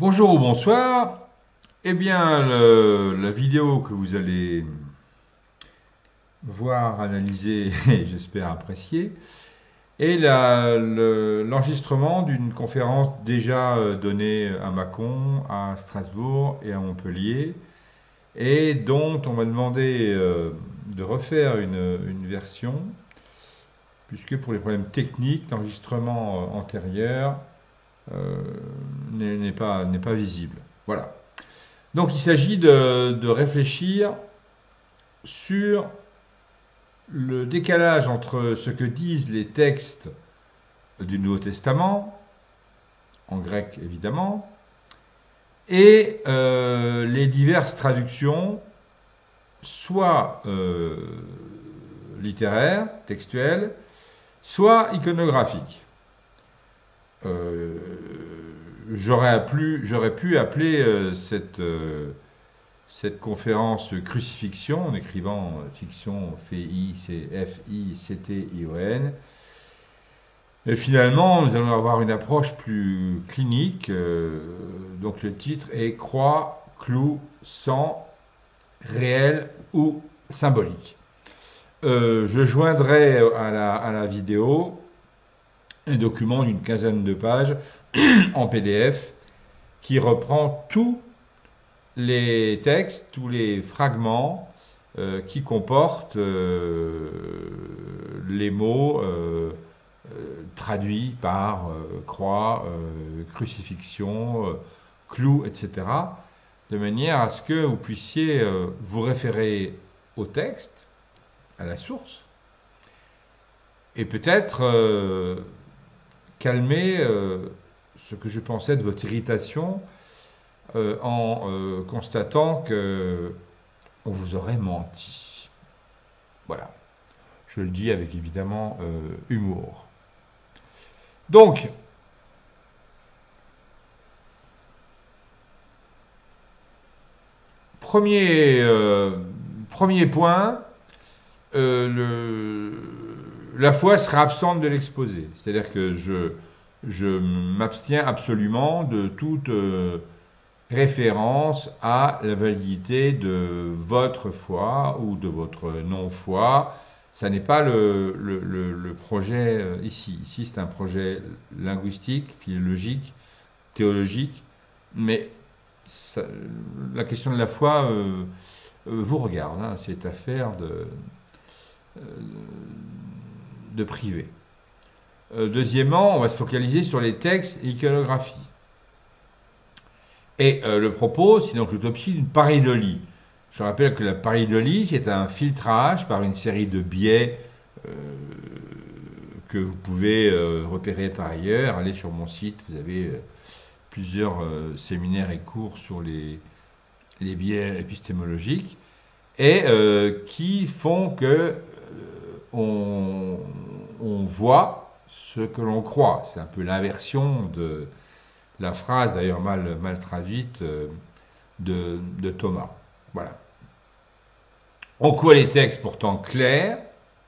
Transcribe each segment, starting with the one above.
Bonjour ou bonsoir. Eh bien, la vidéo que vous allez voir, analyser et j'espère apprécier est l'enregistrement d'une conférence déjà donnée à Mâcon, à Strasbourg et à Montpellier et dont on m'a demandé de refaire une version puisque pour les problèmes techniques, l'enregistrement antérieur n'est pas visible. Voilà. Donc il s'agit de réfléchir sur le décalage entre ce que disent les textes du Nouveau Testament, en grec évidemment, et les diverses traductions, soit littéraires, textuelles, soit iconographiques. Euh, j'aurais pu appeler cette conférence Crucifixion, en écrivant fiction, F-I-C-T-I-O-N. Et finalement, nous allons avoir une approche plus clinique. Donc le titre est Croix, clou, sang, réel ou symbolique. Je joindrai à la vidéo un document d'une quinzaine de pages en PDF qui reprend tous les textes, tous les fragments qui comportent les mots traduits par croix, crucifixion, clou, etc., de manière à ce que vous puissiez vous référer au texte, à la source, et peut-être calmer ce que je pensais de votre irritation en constatant que on vous aurait menti. Voilà. Je le dis avec évidemment humour. Donc, premier point, la foi sera absente de l'exposé. C'est-à-dire que je m'abstiens absolument de toute référence à la validité de votre foi ou de votre non-foi. Ça n'est pas le projet ici. Ici, c'est un projet linguistique, philologique, théologique, mais ça, la question de la foi vous regarde. Hein, c'est affaire de privé. Deuxièmement, on va se focaliser sur les textes et l'iconographie. Et le propos, c'est donc l'autopsie d'une pareidolie. Je rappelle que la pareidolie, c'est un filtrage par une série de biais que vous pouvez repérer par ailleurs. Allez sur mon site, vous avez plusieurs séminaires et cours sur les biais épistémologiques et qui font que on voit ce que l'on croit. C'est un peu l'inversion de la phrase, d'ailleurs mal traduite, de Thomas. Voilà. En quoi les textes pourtant clairs,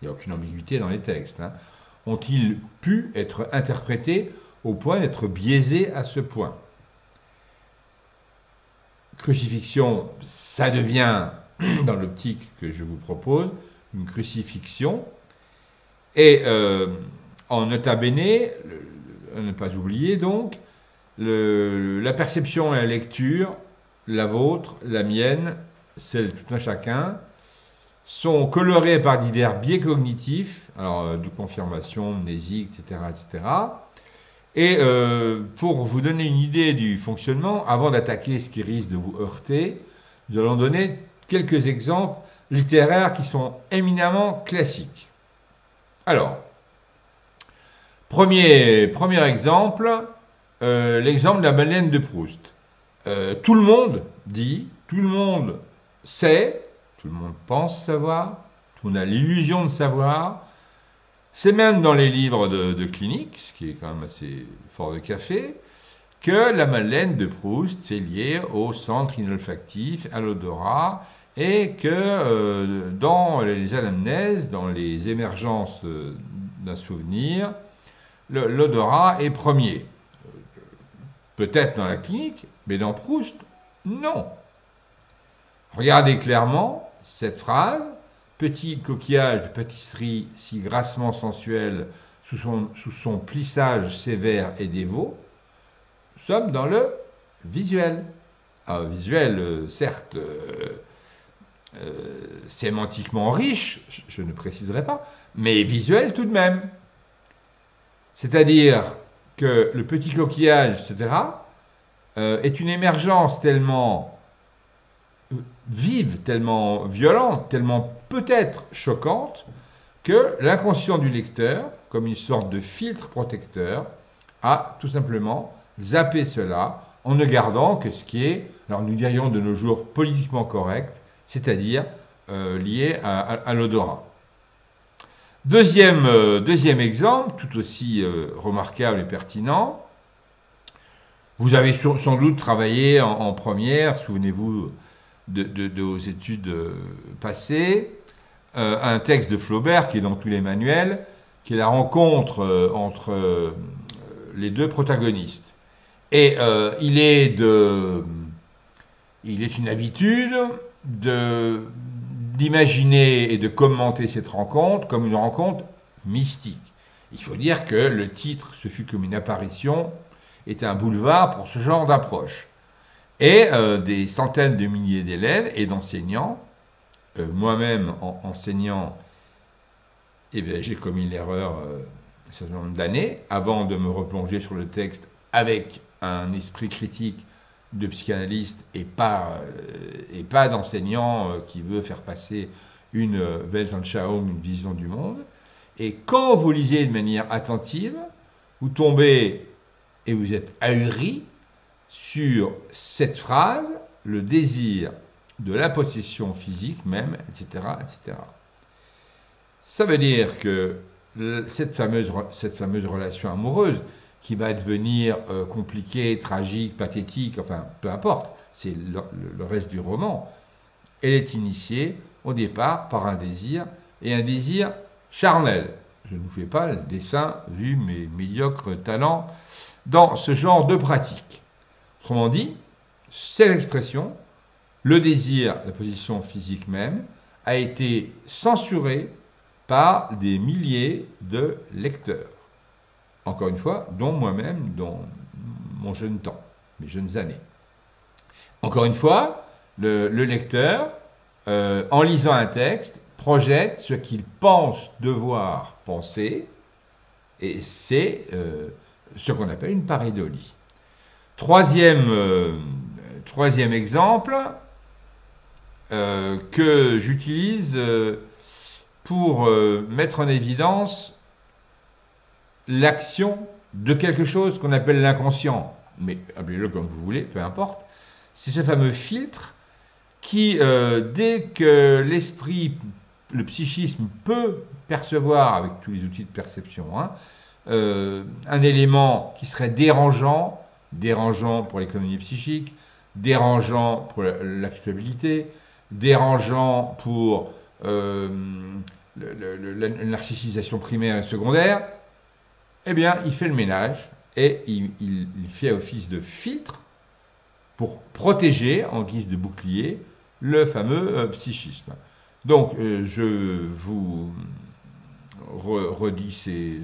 il n'y a aucune ambiguïté dans les textes, hein, ont-ils pu être interprétés au point d'être biaisés à ce point? Crucifixion, ça devient, dans l'optique que je vous propose, une crucifixion. Et en nota bene, à ne pas oublier donc, la perception et la lecture, la vôtre, la mienne, celle de tout un chacun, sont colorées par divers biais cognitifs, alors de confirmation, mnésie, etc., etc. Et pour vous donner une idée du fonctionnement, avant d'attaquer ce qui risque de vous heurter, nous allons donner quelques exemples littéraires qui sont éminemment classiques. Alors, premier exemple, l'exemple de la Madeleine de Proust. Tout le monde dit, tout le monde sait, tout le monde pense savoir, tout le monde a l'illusion de savoir. C'est même dans les livres de clinique, ce qui est quand même assez fort de café, que la Madeleine de Proust c'est lié au centre inolfactif, à l'odorat, et que dans les anamnèses, dans les émergences d'un souvenir, l'odorat est premier. peut-être dans la clinique, mais dans Proust, non. Regardez clairement cette phrase. Petit coquillage de pâtisserie si grassement sensuel sous son plissage sévère et dévot. Nous sommes dans le visuel. Un visuel, certes, sémantiquement riche, je ne préciserai pas, mais visuel tout de même. C'est-à-dire que le petit coquillage, etc., est une émergence tellement vive, tellement violente, tellement peut-être choquante, que l'inconscient du lecteur, comme une sorte de filtre protecteur, a tout simplement zappé cela en ne gardant que ce qui est, alors nous dirions de nos jours, politiquement correct, c'est-à-dire lié à l'odorat. Deuxième exemple, tout aussi remarquable et pertinent. Vous avez sans doute travaillé en première, souvenez-vous de vos études passées, un texte de Flaubert qui est dans tous les manuels, qui est la rencontre entre les deux protagonistes. Et il est une habitude d'imaginer et de commenter cette rencontre comme une rencontre mystique. Il faut dire que le titre, ce fut comme une apparition, est un boulevard pour ce genre d'approche. Et des centaines de milliers d'élèves et d'enseignants, moi-même enseignant, eh bien, j'ai commis l'erreur un certain nombre d'années avant de me replonger sur le texte avec un esprit critique de psychanalyste et pas d'enseignant qui veut faire passer une Weltanschauung, une vision du monde. Et quand vous lisez de manière attentive, vous tombez et vous êtes ahuri sur cette phrase, le désir de la possession physique même, etc., etc. Ça veut dire que cette fameuse relation amoureuse, qui va devenir compliquée, tragique, pathétique, enfin, peu importe, c'est le reste du roman, elle est initiée au départ par un désir, et un désir charnel. Je ne vous fais pas le dessin vu mes médiocres talents dans ce genre de pratique. Autrement dit, cette expression, le désir, la position physique même, a été censurée par des milliers de lecteurs. Encore une fois, dont moi-même, dans mon jeune temps, mes jeunes années. Encore une fois, le lecteur, en lisant un texte, projette ce qu'il pense devoir penser, et c'est ce qu'on appelle une pareidolie. Troisième exemple que j'utilise pour mettre en évidence l'action de quelque chose qu'on appelle l'inconscient, mais appelez-le comme vous voulez, peu importe, c'est ce fameux filtre qui, dès que l'esprit, le psychisme peut percevoir, avec tous les outils de perception, un élément qui serait dérangeant pour l'économie psychique, dérangeant pour la culpabilité, dérangeant pour la narcissisation primaire et secondaire, eh bien, il fait le ménage et il fait office de filtre pour protéger, en guise de bouclier, le fameux psychisme. Donc, je vous redis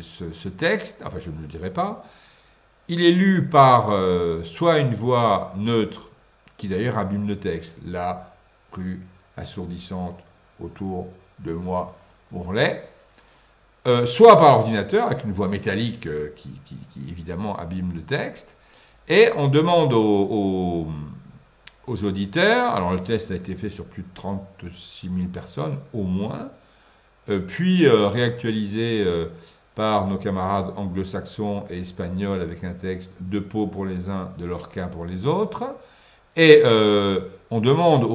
ce texte, enfin, je ne le dirai pas. Il est lu par soit une voix neutre, qui d'ailleurs abîme le texte, là, plus assourdissante autour de moi, Bourrelet, soit par ordinateur, avec une voix métallique qui évidemment abîme le texte, et on demande aux auditeurs, alors le test a été fait sur plus de 36 000 personnes, au moins, puis réactualisé par nos camarades anglo-saxons et espagnols avec un texte de Pau pour les uns, de Lorca pour les autres, et on demande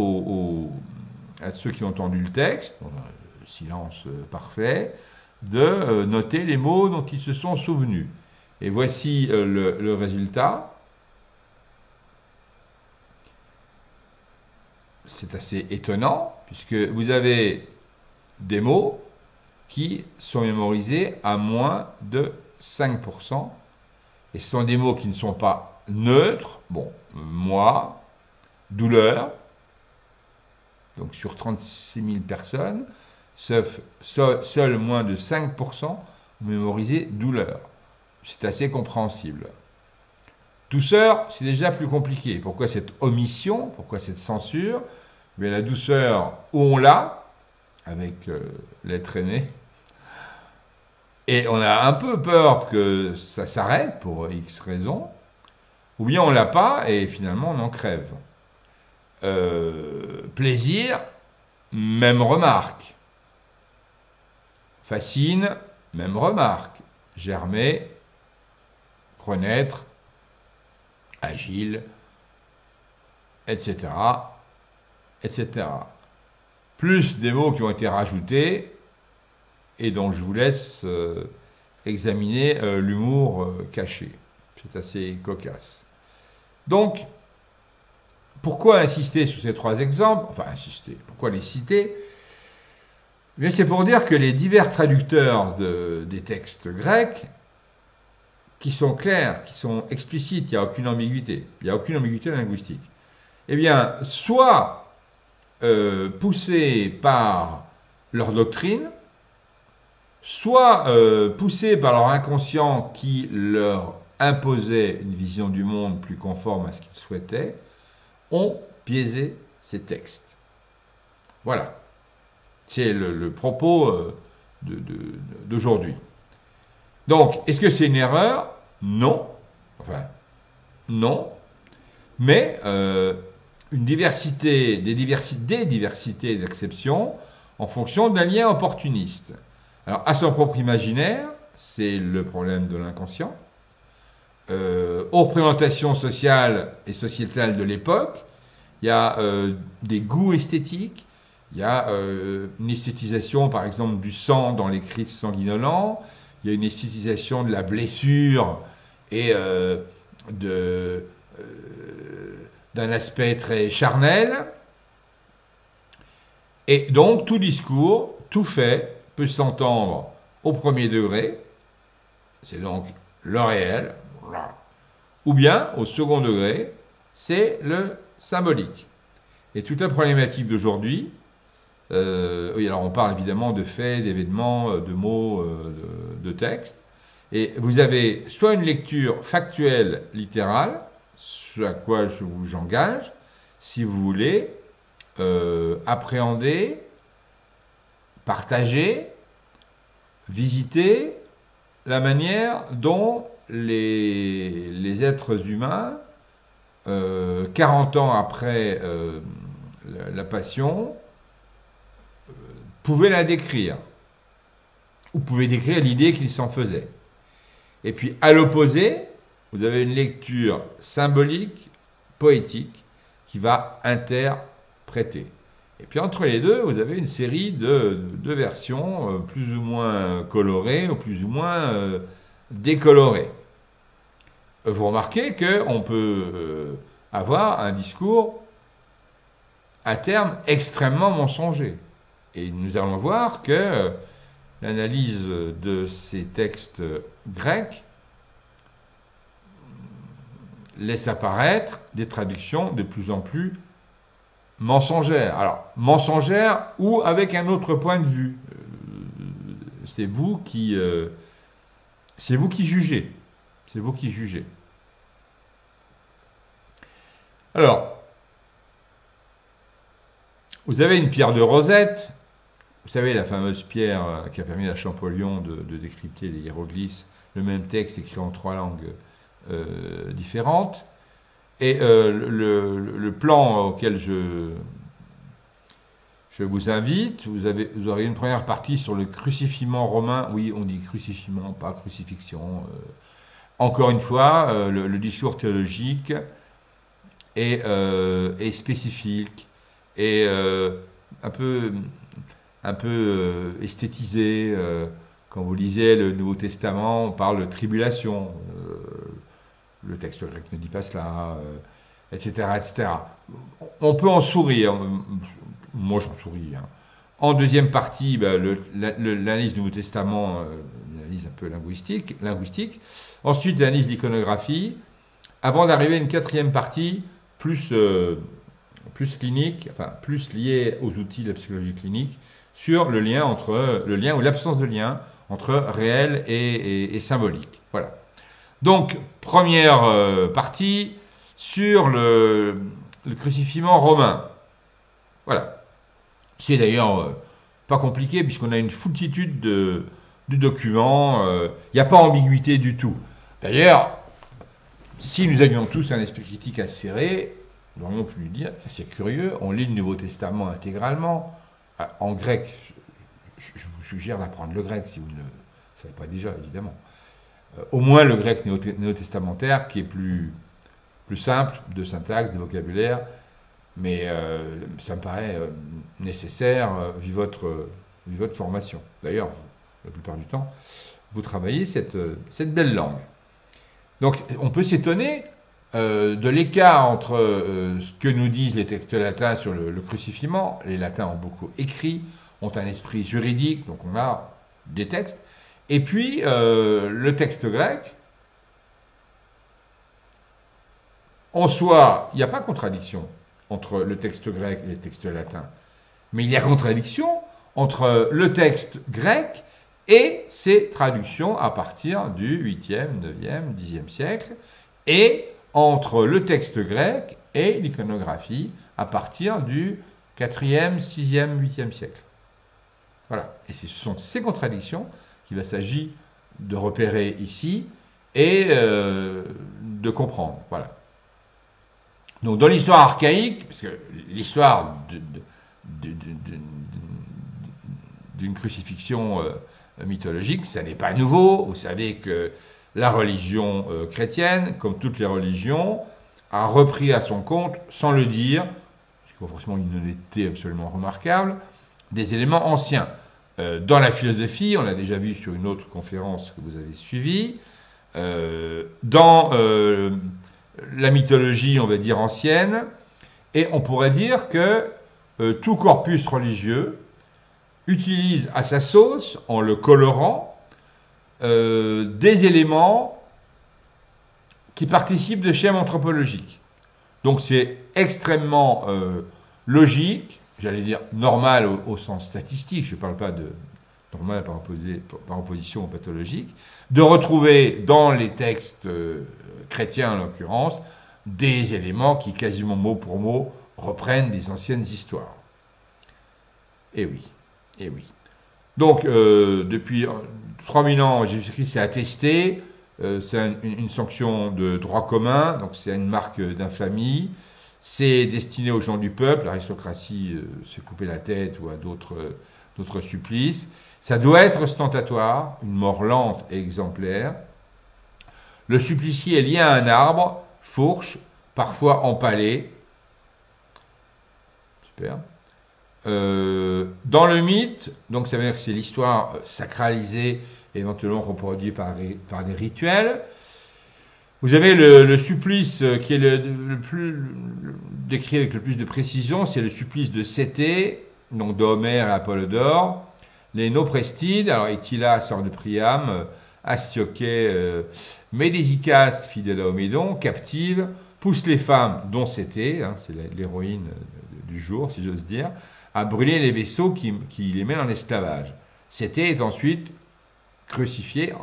à ceux qui ont entendu le texte, dans un silence parfait, de noter les mots dont ils se sont souvenus. Et voici le résultat. C'est assez étonnant, puisque vous avez des mots qui sont mémorisés à moins de 5%, et ce sont des mots qui ne sont pas neutre, bon, moi, douleur, donc sur 36 000 personnes, seul moins de 5% ont mémorisé douleur. C'est assez compréhensible. Douceur, c'est déjà plus compliqué. Pourquoi cette omission? Pourquoi cette censure? Mais la douceur, où on l'a, avec l'être aimé, et on a un peu peur que ça s'arrête pour X raisons, ou bien on l'a pas et finalement on en crève. Plaisir, même remarque. Fascine, même remarque. Germer, renaître, agile, etc., etc. Plus des mots qui ont été rajoutés et dont je vous laisse examiner l'humour caché. C'est assez cocasse. Donc, pourquoi insister sur ces trois exemples? Enfin, insister, pourquoi les citer? Mais c'est pour dire que les divers traducteurs des textes grecs, qui sont clairs, qui sont explicites, il n'y a aucune ambiguïté, il n'y a aucune ambiguïté linguistique, eh bien, soit poussés par leur doctrine, soit poussés par leur inconscient qui leur imposait une vision du monde plus conforme à ce qu'ils souhaitaient, ont biaisé ces textes. Voilà. C'est le propos d'aujourd'hui. Donc, est-ce que c'est une erreur? Non. Enfin, non. Mais une diversité, des diversités d'exceptions en fonction d'un lien opportuniste. Alors, à son propre imaginaire, c'est le problème de l'inconscient. Aux représentations sociales et sociétales de l'époque, il y a des goûts esthétiques, il y a une esthétisation, par exemple, du sang dans les cris sanguinolents, il y a une esthétisation de la blessure et d'un aspect très charnel. Et donc, tout discours, tout fait, peut s'entendre au premier degré, c'est donc le réel, ou bien au second degré, c'est le symbolique. Et toute la problématique d'aujourd'hui, oui, alors on parle évidemment de faits, d'événements, de mots, de textes, et vous avez soit une lecture factuelle, littérale, ce à quoi j'engage, si vous voulez appréhender, partager, visiter la manière dont les êtres humains, 40 ans après la Passion, pouvaient la décrire, ou pouvaient décrire l'idée qu'ils s'en faisaient. Et puis, à l'opposé, vous avez une lecture symbolique, poétique, qui va interpréter. Et puis, entre les deux, vous avez une série de versions plus ou moins colorées, ou plus ou moins décolorées. Vous remarquez qu'on peut avoir un discours à terme extrêmement mensonger. Et nous allons voir que l'analyse de ces textes grecs laisse apparaître des traductions de plus en plus mensongères. Alors, mensongères ou avec un autre point de vue. C'est vous qui jugez. C'est vous qui jugez. Alors, vous avez une pierre de Rosette. Vous savez, la fameuse pierre qui a permis à Champollion de décrypter les hiéroglyphes, le même texte écrit en 3 langues différentes. Et le plan auquel je vous invite, vous aurez une première partie sur le crucifiement romain. Oui, on dit crucifiement, pas crucifixion. Encore une fois, le discours théologique est spécifique et un peu esthétisé. Quand vous lisez le Nouveau Testament, on parle de tribulation. Le texte grec ne dit pas cela, etc., etc. On peut en sourire. Moi, j'en souris. Hein. En deuxième partie, l'analyse du Nouveau Testament, une analyse un peu linguistique. Ensuite, l'analyse de l'iconographie, avant d'arriver à une quatrième partie plus, plus clinique, enfin plus liée aux outils de la psychologie clinique, sur le lien ou l'absence de lien entre réel et symbolique. Voilà. Donc, première partie sur le crucifixion romain. Voilà. C'est d'ailleurs pas compliqué puisqu'on a une foultitude de documents. Il n'y a pas ambiguïté du tout. D'ailleurs, si nous avions tous un esprit critique acéré, nous aurions pu lui dire, c'est curieux, on lit le Nouveau Testament intégralement. En grec, je vous suggère d'apprendre le grec si vous ne le savez pas déjà, évidemment. Au moins le grec néo-testamentaire qui est plus simple de syntaxe, de vocabulaire, mais ça me paraît nécessaire vu votre formation. D'ailleurs, la plupart du temps, vous travaillez cette belle langue. Donc on peut s'étonner de l'écart entre ce que nous disent les textes latins sur le crucifixion. Les latins ont beaucoup écrit, ont un esprit juridique, donc on a des textes. Et puis le texte grec, en soi, il n'y a pas contradiction entre le texte grec et le texte latin. Mais il y a contradiction entre le texte grec et ses traductions à partir du 8e, 9e, 10e siècle, et entre le texte grec et l'iconographie à partir du 4e, 6e, 8e siècle. Voilà. Et ce sont ces contradictions qu'il s'agit de repérer ici et de comprendre. Voilà. Donc dans l'histoire archaïque, parce que l'histoire d'une crucifixion mythologique, ça n'est pas nouveau. Vous savez que la religion chrétienne, comme toutes les religions, a repris à son compte, sans le dire, ce qui n'est pas forcément une honnêteté absolument remarquable, des éléments anciens. Dans la philosophie, on l'a déjà vu sur une autre conférence que vous avez suivie, dans la mythologie, on va dire ancienne, et on pourrait dire que tout corpus religieux utilise à sa sauce, en le colorant, des éléments qui participent de schèmes anthropologiques. Donc c'est extrêmement logique, j'allais dire normal au sens statistique, je ne parle pas de normal par opposition au pathologique, de retrouver dans les textes chrétiens en l'occurrence, des éléments qui quasiment mot pour mot reprennent des anciennes histoires. Et oui, et oui. Donc depuis 3000 ans, Jésus-Christ s'est attesté, c'est une sanction de droit commun, donc c'est une marque d'infamie, c'est destiné aux gens du peuple, l'aristocratie se couper la tête ou à d'autres supplices. Ça doit être ostentatoire, une mort lente et exemplaire. Le supplicié est lié à un arbre, fourche, parfois empalé. Super. Dans le mythe, donc ça veut dire que c'est l'histoire sacralisée, éventuellement reproduite par des rituels. Vous avez le supplice qui est le plus décrit avec le plus de précision, c'est le supplice de Cété, donc d'Homère et Apollodore. Les Noprestides, alors Étila, sœur de Priam, Astioché, Médésicaste, fille de Laomédon, captive, pousse les femmes, dont Cété, hein, c'est l'héroïne du jour, si j'ose dire, à brûler les vaisseaux qui les mènent en esclavage. Cété est ensuite crucifié,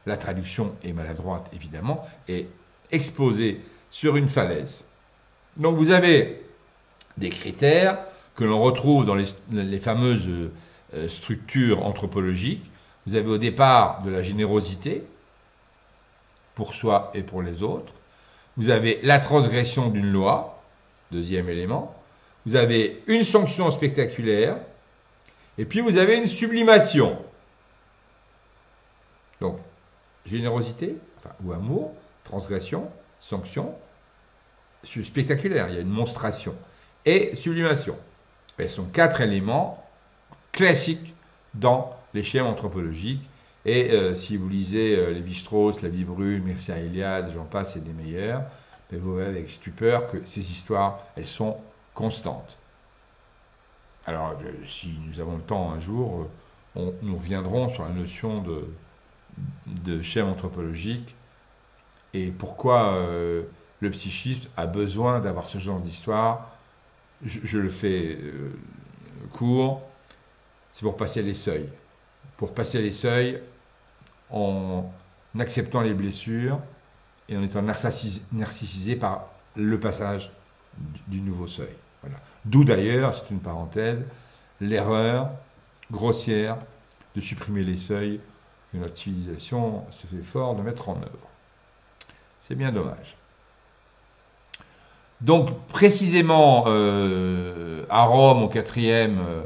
la traduction est maladroite évidemment, et exposé sur une falaise. Donc vous avez des critères que l'on retrouve dans les fameuses structures anthropologiques. Vous avez au départ de la générosité pour soi et pour les autres. Vous avez la transgression d'une loi, deuxième élément. Vous avez une sanction spectaculaire. Et puis vous avez une sublimation. Donc, générosité, ou amour, transgression, sanction, spectaculaire, il y a une monstration. Et sublimation. Elles sont 4 éléments classiques dans les schèmes anthropologiques. Et si vous lisez Lévi-Strauss, La Vie brûle, Mircea Eliade, j'en passe, et des meilleurs, mais vous verrez avec stupeur que ces histoires, elles sont constantes. Alors, si nous avons le temps un jour, nous reviendrons sur la notion de schème anthropologique et pourquoi le psychisme a besoin d'avoir ce genre d'histoire. Je le fais court, c'est pour passer les seuils. Pour passer les seuils en acceptant les blessures et en étant narcissisé par le passage du nouveau seuil. Voilà. D'où d'ailleurs, c'est une parenthèse, l'erreur grossière de supprimer les seuils que notre civilisation se fait fort de mettre en œuvre. C'est bien dommage. Donc précisément à Rome au IVe,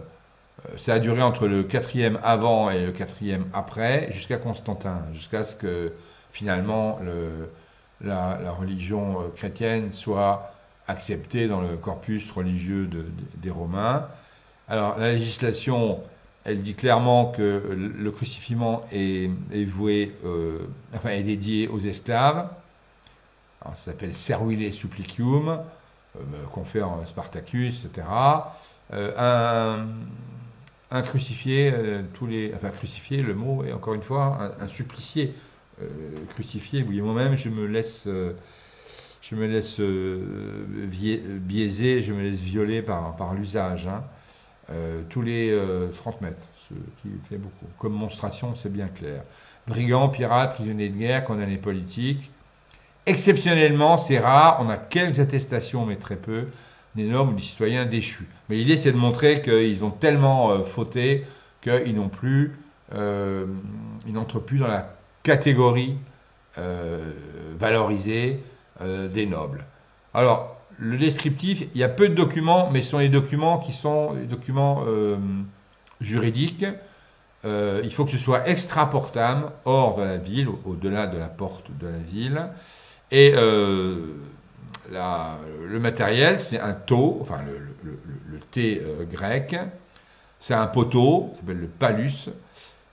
ça a duré entre le IVe avant et le IVe après, jusqu'à Constantin, jusqu'à ce que finalement la religion chrétienne soit acceptée dans le corpus religieux des Romains. Alors la législation, elle dit clairement que le crucifixion est voué, est dédié aux esclaves. Alors, ça s'appelle Servile Supplicium, confère Spartacus, etc. Un crucifié, crucifié, le mot est encore une fois un supplicié. Crucifié, oui, moi-même je me laisse biaiser, je me laisse violer par l'usage. Hein. Tous les 30 mètres, ce qui fait beaucoup. Comme monstration, c'est bien clair. Brigands, pirates, prisonniers de guerre, condamnés politiques. Exceptionnellement, c'est rare, on a quelques attestations, mais très peu, des nobles ou des citoyens déchus. Mais l'idée, c'est de montrer qu'ils ont tellement fauté qu'ils n'ont plus, ils n'entrent plus dans la catégorie valorisée des nobles. Alors, le descriptif, il y a peu de documents, mais ce sont les documents qui sont les documents juridiques. Il faut que ce soit extraportable, hors de la ville, au-delà de la porte de la ville. Et le matériel, c'est un tau, enfin le thé grec, c'est un poteau, qui s'appelle le palus,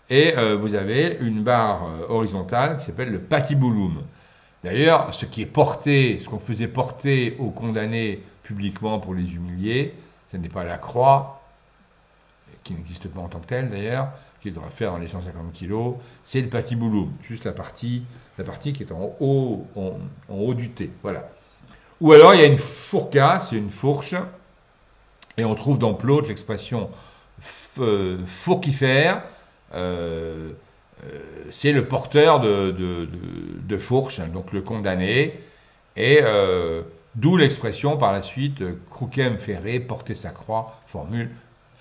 et vous avez une barre horizontale qui s'appelle le patibulum. D'ailleurs, ce qu'on faisait porter aux condamnés publiquement pour les humilier, ce n'est pas la croix, qui n'existe pas en tant que telle d'ailleurs, qui devra faire dans les 150 kilos, c'est le patibulum, juste la partie qui est en haut du thé. Voilà. Ou alors il y a une fourca, c'est une fourche, et on trouve dans Plaute l'expression fourquifère, c'est le porteur de fourche, donc le condamné, et d'où l'expression par la suite crucem ferre, porter sa croix, formule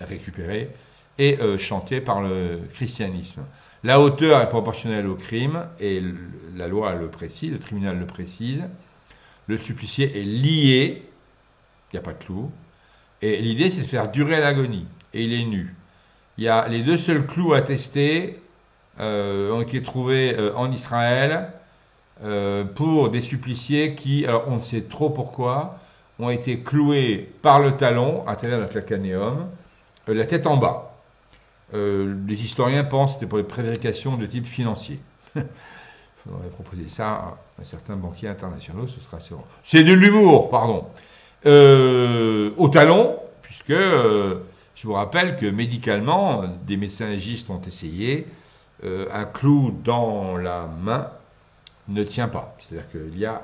récupérée et chantée par le christianisme. La hauteur est proportionnelle au crime, et la loi le précise, le tribunal le précise. Le supplicié est lié, il n'y a pas de clou, et l'idée c'est de faire durer l'agonie, et il est nu. Il y a les deux seuls clous attestés ont été trouvés en Israël pour des suppliciés qui, alors on ne sait trop pourquoi, ont été cloués par le talon, à travers le calcanéum, la tête en bas. Les historiens pensent que c'était pour les prévarications de type financier. Il faudrait proposer ça à certains banquiers internationaux, ce sera assez... C'est de l'humour, pardon. Au talon, puisque je vous rappelle que médicalement, des médecins légistes ont essayé, un clou dans la main ne tient pas. C'est-à-dire qu'il y a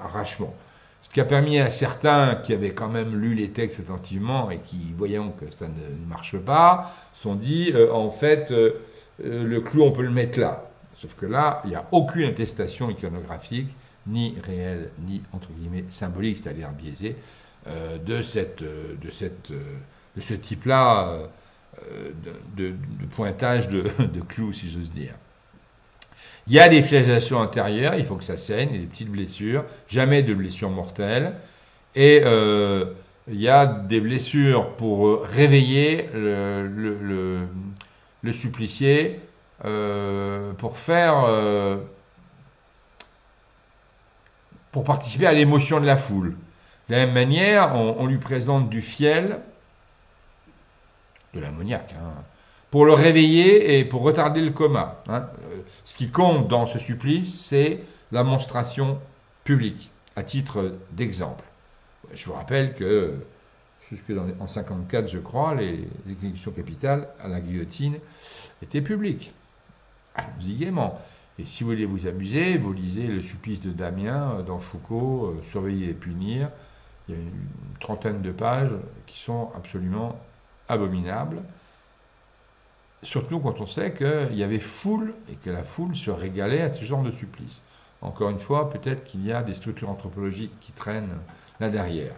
arrachement. Ce qui a permis à certains qui avaient quand même lu les textes attentivement et qui, voyant que ça ne marche pas, se sont dit, en fait, le clou, on peut le mettre là. Sauf que là, il n'y a aucune attestation iconographique, ni réelle, ni, entre guillemets, symbolique, c'est-à-dire biaisée, de ce type-là de pointage de clou, si j'ose dire. Il y a des flagellations intérieures, il faut que ça saigne, il y a des petites blessures, jamais de blessures mortelles. Et il y a des blessures pour réveiller le supplicié, pour participer à l'émotion de la foule. De la même manière, on lui présente du fiel, de l'ammoniac, pour le réveiller et pour retarder le coma. Ce qui compte dans ce supplice, c'est la monstration publique, à titre d'exemple. Je vous rappelle que, jusque en 1954, je crois, les exécutions capitales à la guillotine étaient publiques. Allons-y gaiement. Et si vous voulez vous amuser, vous lisez Le supplice de Damien dans Foucault, Surveiller et punir. Il y a une trentaine de pages qui sont absolument abominables. Surtout quand on sait qu'il y avait foule et que la foule se régalait à ce genre de supplice. Encore une fois, peut-être qu'il y a des structures anthropologiques qui traînent là derrière.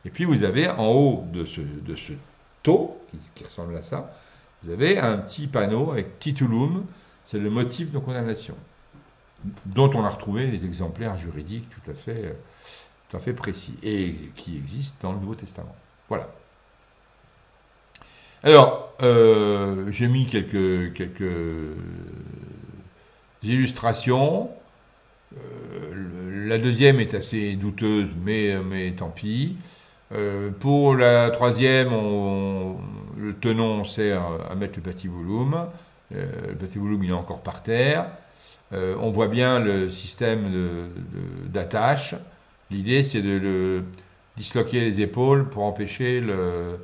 Et puis vous avez en haut de ce taux, qui ressemble à ça, vous avez un petit panneau avec titulum, c'est le motif de condamnation, dont on a retrouvé les exemplaires juridiques tout à fait précis, et qui existent dans le Nouveau Testament. Voilà. Alors, j'ai mis quelques illustrations. La deuxième est assez douteuse, mais tant pis. Pour la troisième, le tenon sert à mettre le patibulum. Le patibulum, il est encore par terre. On voit bien le système d'attache. L'idée, c'est de le disloquer les épaules pour empêcher de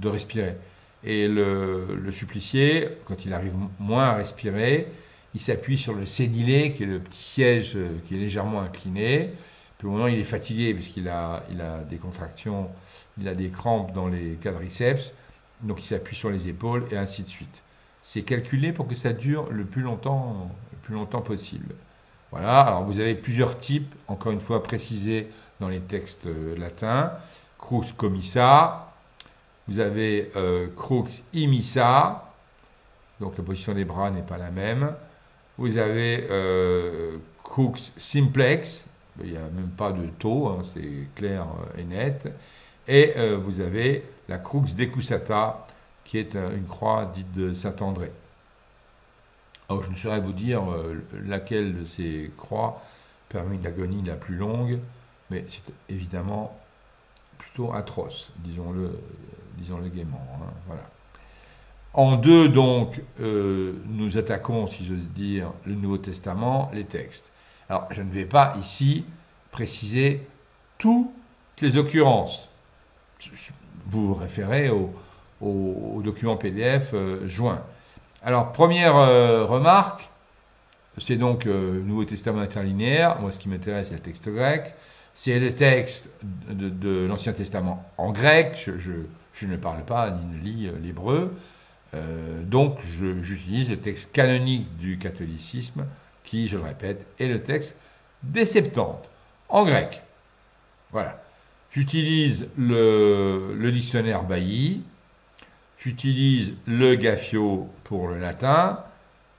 respirer. Et le supplicié, quand il arrive moins à respirer, il s'appuie sur le cédilé, qui est le petit siège qui est légèrement incliné. Puis au moment où il est fatigué, puisqu'il a des contractions, il a des crampes dans les quadriceps, donc il s'appuie sur les épaules, et ainsi de suite. C'est calculé pour que ça dure le plus longtemps possible. Voilà, alors vous avez plusieurs types, encore une fois précisés dans les textes latins. Crux commissa, vous avez crux imissa, donc la position des bras n'est pas la même. Vous avez crux simplex, il n'y a même pas de taux, hein, c'est clair et net. Et vous avez la crux decussata, qui est une croix dite de Saint-André. Alors, je ne saurais vous dire laquelle de ces croix permet l'agonie la plus longue, mais c'est évidemment plutôt atroce, disons-le gaiement. Hein, voilà. En deux, donc, nous attaquons, si j'ose dire, le Nouveau Testament, les textes. Alors, je ne vais pas ici préciser toutes les occurrences. Vous vous référez au document PDF joint. Alors, première remarque, c'est donc le Nouveau Testament interlinéaire. Moi, ce qui m'intéresse, c'est le texte grec. C'est le texte de l'Ancien Testament en grec. Je ne parle pas ni ne lis l'hébreu. Donc, j'utilise le texte canonique du catholicisme, qui, je le répète, est le texte des Septante, en grec. Voilà. J'utilise le dictionnaire Bailly, j'utilise le Gaffio pour le latin,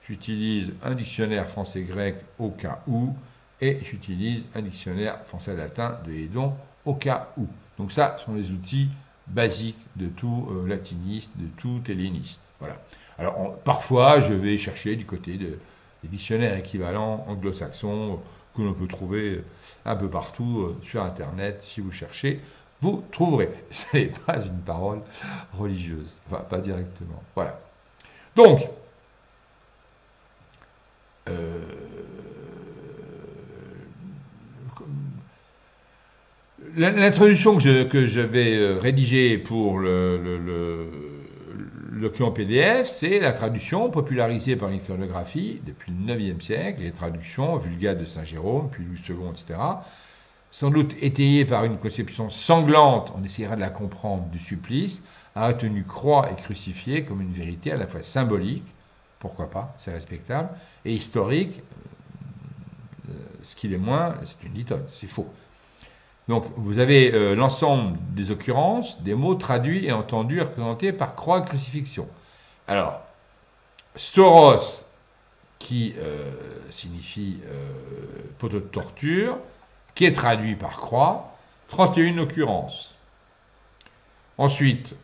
j'utilise un dictionnaire français-grec au cas où, et j'utilise un dictionnaire français-latin de Hédon au cas où. Donc ça, ce sont les outils basiques de tout latiniste, de tout helléniste. Voilà. Alors, parfois, je vais chercher du côté des dictionnaires équivalents anglo-saxons que l'on peut trouver un peu partout sur Internet. Si vous cherchez, vous trouverez. Ce n'est pas une parole religieuse, enfin, pas directement. Voilà. Donc, l'introduction que je vais rédiger pour le document PDF, c'est la traduction popularisée par l'iconographie depuis le IXe siècle, les traductions Vulgate de Saint Jérôme, puis Louis II, etc. Sans doute étayée par une conception sanglante, on essaiera de la comprendre, du supplice, a retenu croix et crucifié comme une vérité à la fois symbolique, pourquoi pas, c'est respectable, et historique, ce qui l'est moins, c'est une litote, c'est faux. Donc, vous avez l'ensemble des occurrences, des mots traduits et entendus représentés par croix et crucifixion. Alors, stauros, qui signifie poteau de torture, qui est traduit par croix, 31 occurrences. Ensuite,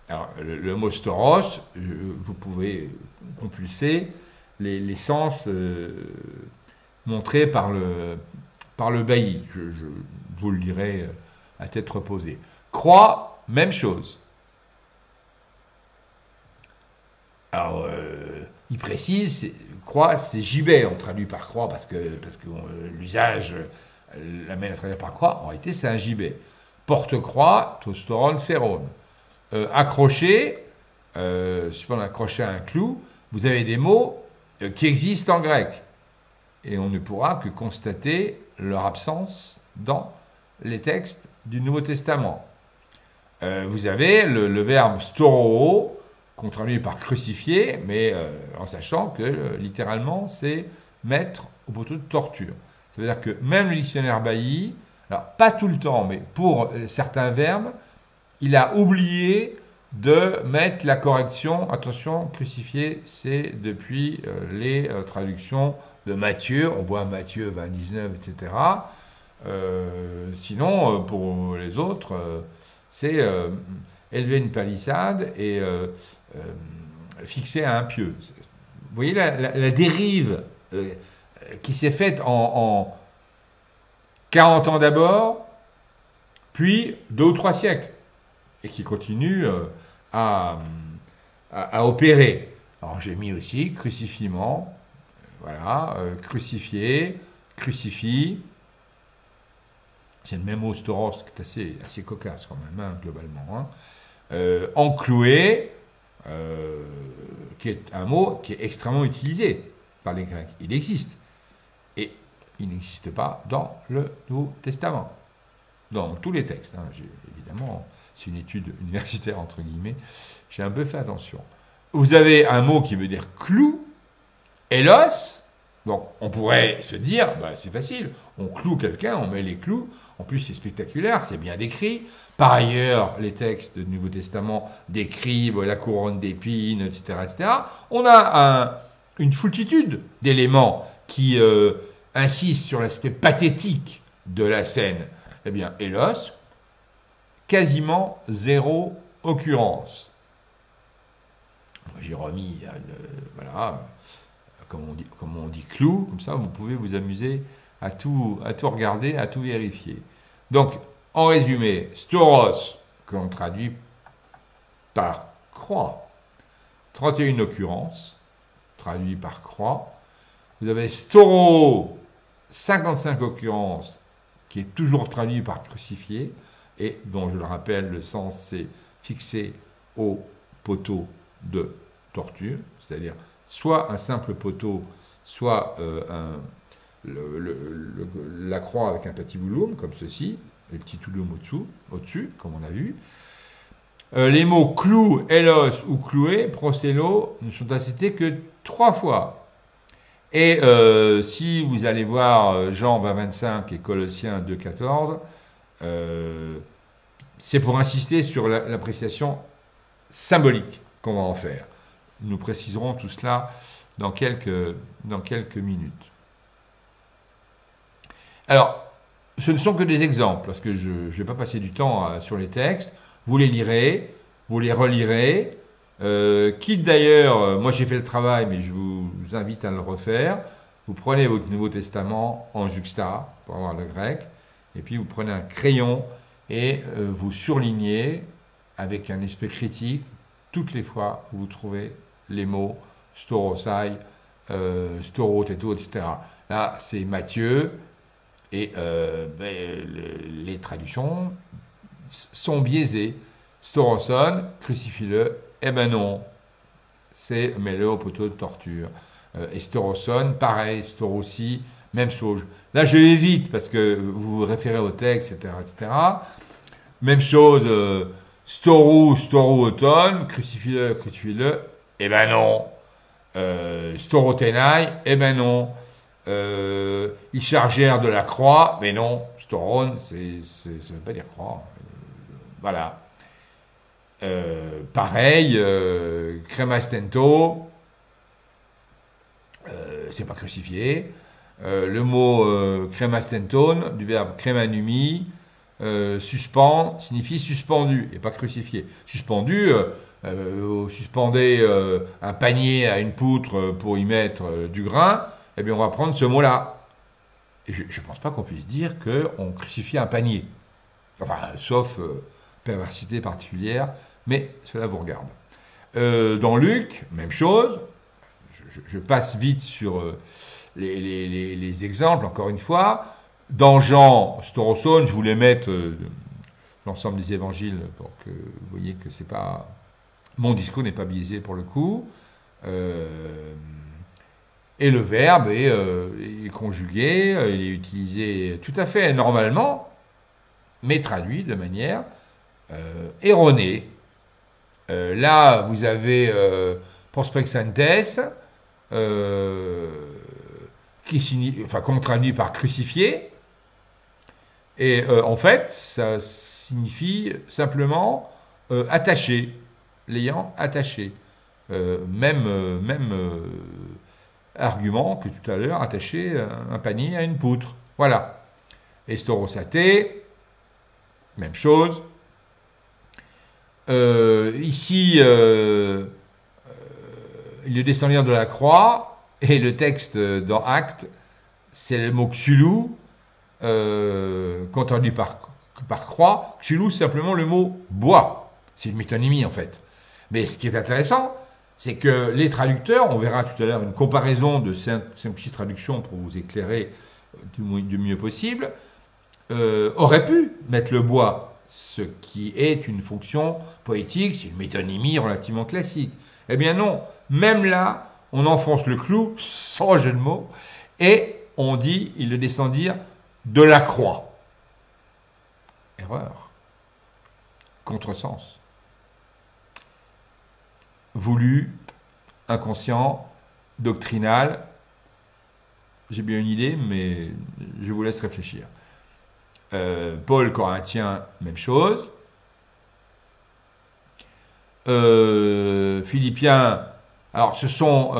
alors, le mot stauros, vous pouvez compulser les sens montrés par le bailli. Je vous le dirai à tête reposée. Croix, même chose. Alors, il précise, croix, c'est gibet, on traduit par croix parce que l'usage l'amène à traduire par croix. En réalité, c'est un gibet. Porte-croix, tostoron, ferrone. Accroché, si on accroché à un clou, vous avez des mots qui existent en grec. Et on ne pourra que constater leur absence dans les textes du Nouveau Testament. Vous avez le verbe storo, qu'on traduit par crucifié, mais en sachant que littéralement c'est mettre au poteau de torture. Ça veut dire que même le dictionnaire Bailly, alors pas tout le temps, mais pour certains verbes, il a oublié de mettre la correction. Attention, crucifié, c'est depuis les traductions de Matthieu. On voit Matthieu 29, etc. Sinon, pour les autres, c'est élever une palissade et fixer à un pieu. Vous voyez la dérive qui s'est faite en 40 ans d'abord, puis 2 ou 3 siècles, et qui continue à opérer. Alors j'ai mis aussi crucifiement, voilà, crucifié, crucifie. C'est le même mot stauros qui est assez cocasse quand même, hein, globalement. Hein. Encloué, qui est un mot qui est extrêmement utilisé par les Grecs. Il existe. Et il n'existe pas dans le Nouveau Testament. Dans tous les textes. Hein. Évidemment, c'est une étude universitaire, entre guillemets. J'ai un peu fait attention. Vous avez un mot qui veut dire clou, hélos. Donc, on pourrait se dire, bah, c'est facile, on cloue quelqu'un, on met les clous. En plus, c'est spectaculaire, c'est bien décrit. Par ailleurs, les textes du Nouveau Testament décrivent la couronne d'épines, etc., etc. On a une foultitude d'éléments qui insistent sur l'aspect pathétique de la scène. Eh bien, hélos, quasiment 0 occurrence. J'ai remis, voilà, comme on dit clou, comme ça vous pouvez vous amuser à tout regarder, à tout vérifier. Donc, en résumé, stauros, que l'on traduit par croix, 31 occurrences, traduit par croix. Vous avez stauro, 55 occurrences, qui est toujours traduit par crucifié, et dont, je le rappelle, le sens c'est fixé au poteau de torture, c'est-à-dire soit un simple poteau, soit la croix avec un patibulum, comme ceci, et le petit touloum au-dessus, comme on a vu. Les mots clou, hélos ou cloué, procello, ne sont cités que 3 fois. Et si vous allez voir Jean 20-25 et Colossiens 2-14, c'est pour insister sur l'appréciation symbolique qu'on va en faire. Nous préciserons tout cela dans quelques minutes. Alors, ce ne sont que des exemples, parce que je ne vais pas passer du temps sur les textes. Vous les lirez, vous les relirez. Quitte d'ailleurs, moi j'ai fait le travail, mais je vous invite à le refaire. Vous prenez votre Nouveau Testament en juxta, pour avoir le grec, et puis vous prenez un crayon et vous surlignez avec un esprit critique toutes les fois où vous trouvez les mots staurosai, stauroteto, etc. Là, c'est Matthieu, et les traductions sont biaisées. Stauroson, crucifie-le, eh ben non, c'est mets-le au poteau de torture. Et stauroson, pareil, staurossi, même chose. Là, je vais vite parce que vous vous référez au texte, etc., etc. Même chose, staurouton, crucifie-le, crucifie-le, eh ben non. Staurotenai, eh ben non. Ils chargèrent de la croix, mais non. Stauron, ça ne veut pas dire croix. Voilà. Pareil, cremastento, c'est pas crucifié. Le mot cremastenton, du verbe cremanumi, suspend, signifie suspendu, et pas crucifié. Suspendu, vous suspendez un panier à une poutre pour y mettre du grain, eh bien on va prendre ce mot-là. Et je ne pense pas qu'on puisse dire qu'on crucifie un panier. Enfin, sauf perversité particulière, mais cela vous regarde. Dans Luc, même chose. Je passe vite sur les exemples, encore une fois. Dans Jean, Stauroson, je voulais mettre l'ensemble des évangiles pour que vous voyez que c'est pas... Mon discours n'est pas biaisé pour le coup. Et le verbe est conjugué, il est utilisé tout à fait normalement, mais traduit de manière erronée. Là, vous avez prospexantes, qu'on traduit par crucifié, et en fait, ça signifie simplement attaché, l'ayant attaché. Même argument que tout à l'heure, attacher un panier à une poutre. Voilà. Estorosaté, même chose. Ici, le descendant de la croix, et le texte dans Actes, c'est le mot xulu, qu'on traduit par croix. Xulu, c'est simplement le mot bois. C'est une métonymie en fait. Mais ce qui est intéressant, c'est que les traducteurs, on verra tout à l'heure une comparaison de 5 petites traductions pour vous éclairer du mieux possible, auraient pu mettre le bois, ce qui est une fonction poétique, c'est une métonymie relativement classique. Eh bien non, même là, on enfonce le clou, sans jeu de mots, et on dit, ils le descendirent de la croix. Erreur. Contresens. Voulu, inconscient, doctrinal. J'ai bien une idée, mais je vous laisse réfléchir. Paul Corinthien, même chose. Philippiens, alors ce sont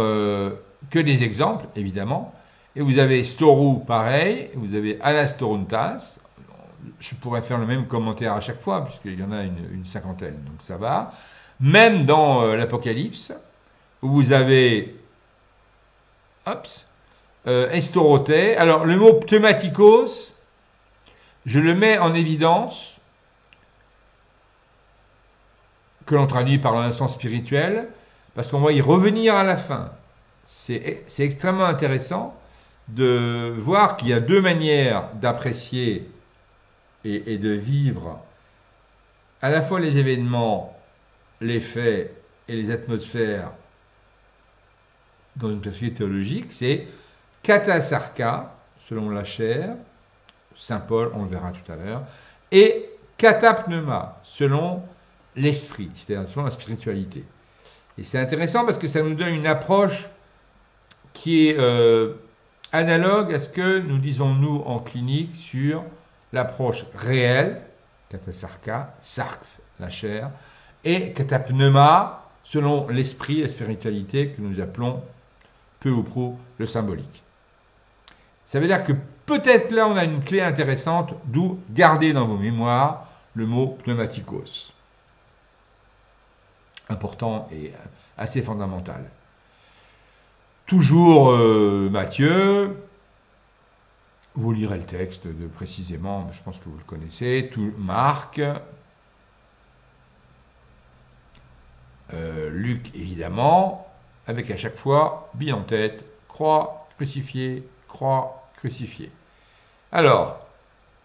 que des exemples, évidemment. Et vous avez Storou, pareil. Vous avez Anastorontas. Je pourrais faire le même commentaire à chaque fois, puisqu'il y en a une cinquantaine, donc ça va. Même dans l'Apocalypse, où vous avez Estorothée. Alors, le mot pneumatikos, je le mets en évidence, que l'on traduit par l'instant spirituel, parce qu'on va y revenir à la fin. C'est extrêmement intéressant de voir qu'il y a deux manières d'apprécier et de vivre à la fois les événements, les faits et les atmosphères dans une perspective théologique. C'est katasarka, selon la chair, Saint Paul, on le verra tout à l'heure, et katapneuma, selon l'esprit, c'est-à-dire selon la spiritualité. Et c'est intéressant parce que ça nous donne une approche qui est analogue à ce que nous disons nous en clinique sur l'approche réelle, katasarka, sarx, la chair, et katapneuma, selon l'esprit, la spiritualité, que nous appelons peu ou prou le symbolique. Ça veut dire que peut-être là on a une clé intéressante, d'où gardez dans vos mémoires le mot pneumatikos. Important et assez fondamental. Toujours Matthieu, vous lirez le texte précisément, je pense que vous le connaissez, Marc, Luc évidemment, avec à chaque fois, bille en tête, croix crucifiée, croix crucifiée. Alors,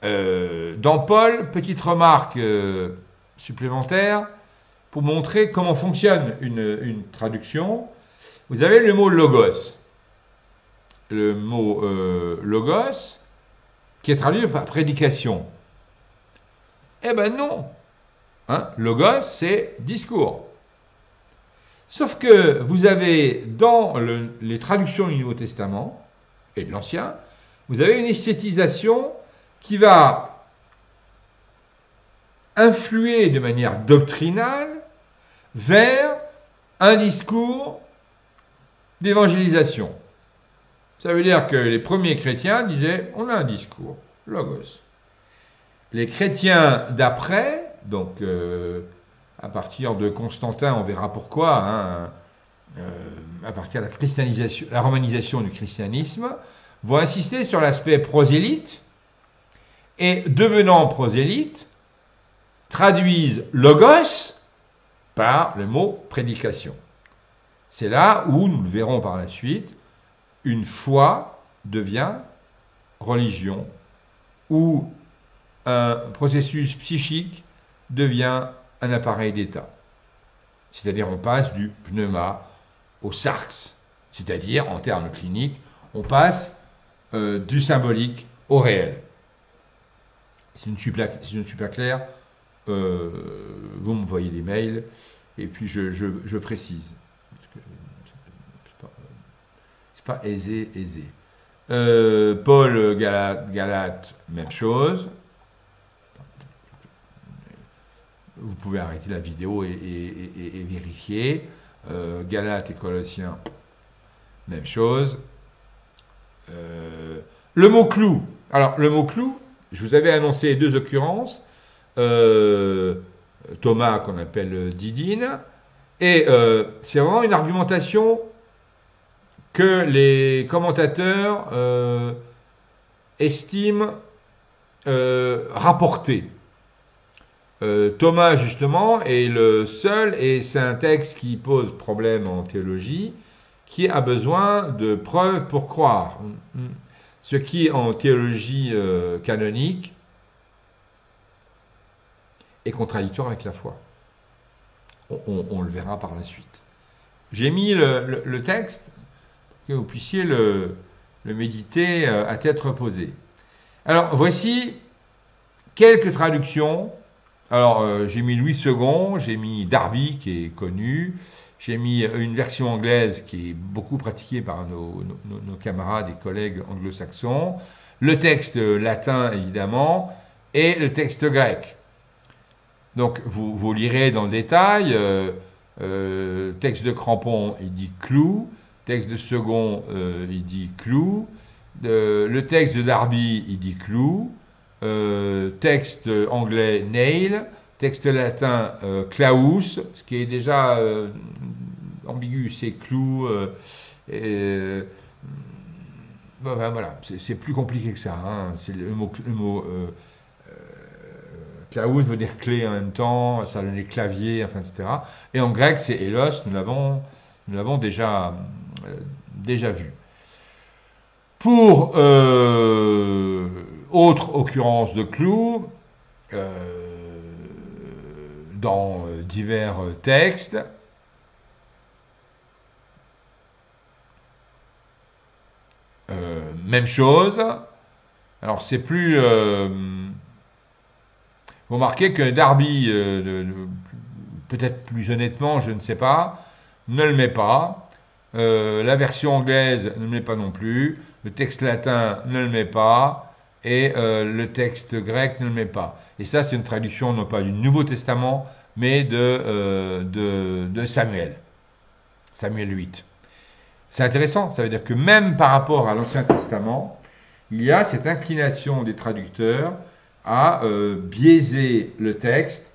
dans Paul, petite remarque supplémentaire, pour montrer comment fonctionne une traduction, vous avez le mot logos. Le mot logos, qui est traduit par prédication. Eh ben non. Hein, logos, c'est discours. Sauf que vous avez dans les traductions du Nouveau Testament et de l'Ancien, vous avez une esthétisation qui va influer de manière doctrinale vers un discours d'évangélisation. Ça veut dire que les premiers chrétiens disaient, on a un discours, logos. Les chrétiens d'après, donc à partir de Constantin, on verra pourquoi, hein, à partir de la christianisation, la romanisation du christianisme, vont insister sur l'aspect prosélyte, et devenant prosélyte, traduisent logos par le mot prédication. C'est là où, nous le verrons par la suite, une foi devient religion, où un processus psychique devient un appareil d'État. C'est-à-dire on passe du pneuma au sarx, C'est-à-dire, en termes cliniques, on passe du symbolique au réel. Si je ne suis pas clair, vous m'envoyez des mails et puis je précise. C'est pas aisé. Paul Galate, même chose. Vous pouvez arrêter la vidéo et vérifier. Galates et Colossiens, même chose. Le mot clou. Alors, le mot clou, je vous avais annoncé deux occurrences. Thomas, qu'on appelle Didine. Et c'est vraiment une argumentation que les commentateurs estiment rapporter. Thomas, justement, est le seul, et c'est un texte qui pose problème en théologie, qui a besoin de preuves pour croire. Ce qui, en théologie canonique, est contradictoire avec la foi. On le verra par la suite. J'ai mis le texte, que vous puissiez le méditer à tête reposée. Alors, voici quelques traductions. Alors, j'ai mis Louis II, j'ai mis Darby, qui est connu, j'ai mis une version anglaise qui est beaucoup pratiquée par nos camarades et collègues anglo-saxons, le texte latin, évidemment, et le texte grec. Donc, vous lirez dans le détail, texte de Crampon, il dit clou, texte de Second, il dit clou, le texte de Darby, il dit clou, texte anglais nail, texte latin claus, ce qui est déjà ambigu, c'est clou. Voilà, c'est plus compliqué que ça. Hein. C'est le mot claus veut dire clé en même temps, ça donne clavier, enfin, etc. Et en grec, c'est hélos, nous l'avons déjà vu. Pour autre occurrence de clou, dans divers textes, même chose. Alors c'est plus... vous remarquez que Darby, peut-être plus honnêtement, je ne sais pas, ne le met pas. La version anglaise ne le met pas non plus. Le texte latin ne le met pas. Et le texte grec ne le met pas. Et ça, c'est une traduction non pas du Nouveau Testament, mais de Samuel. Samuel 8. C'est intéressant, ça veut dire que même par rapport à l'Ancien Testament, il y a cette inclination des traducteurs à biaiser le texte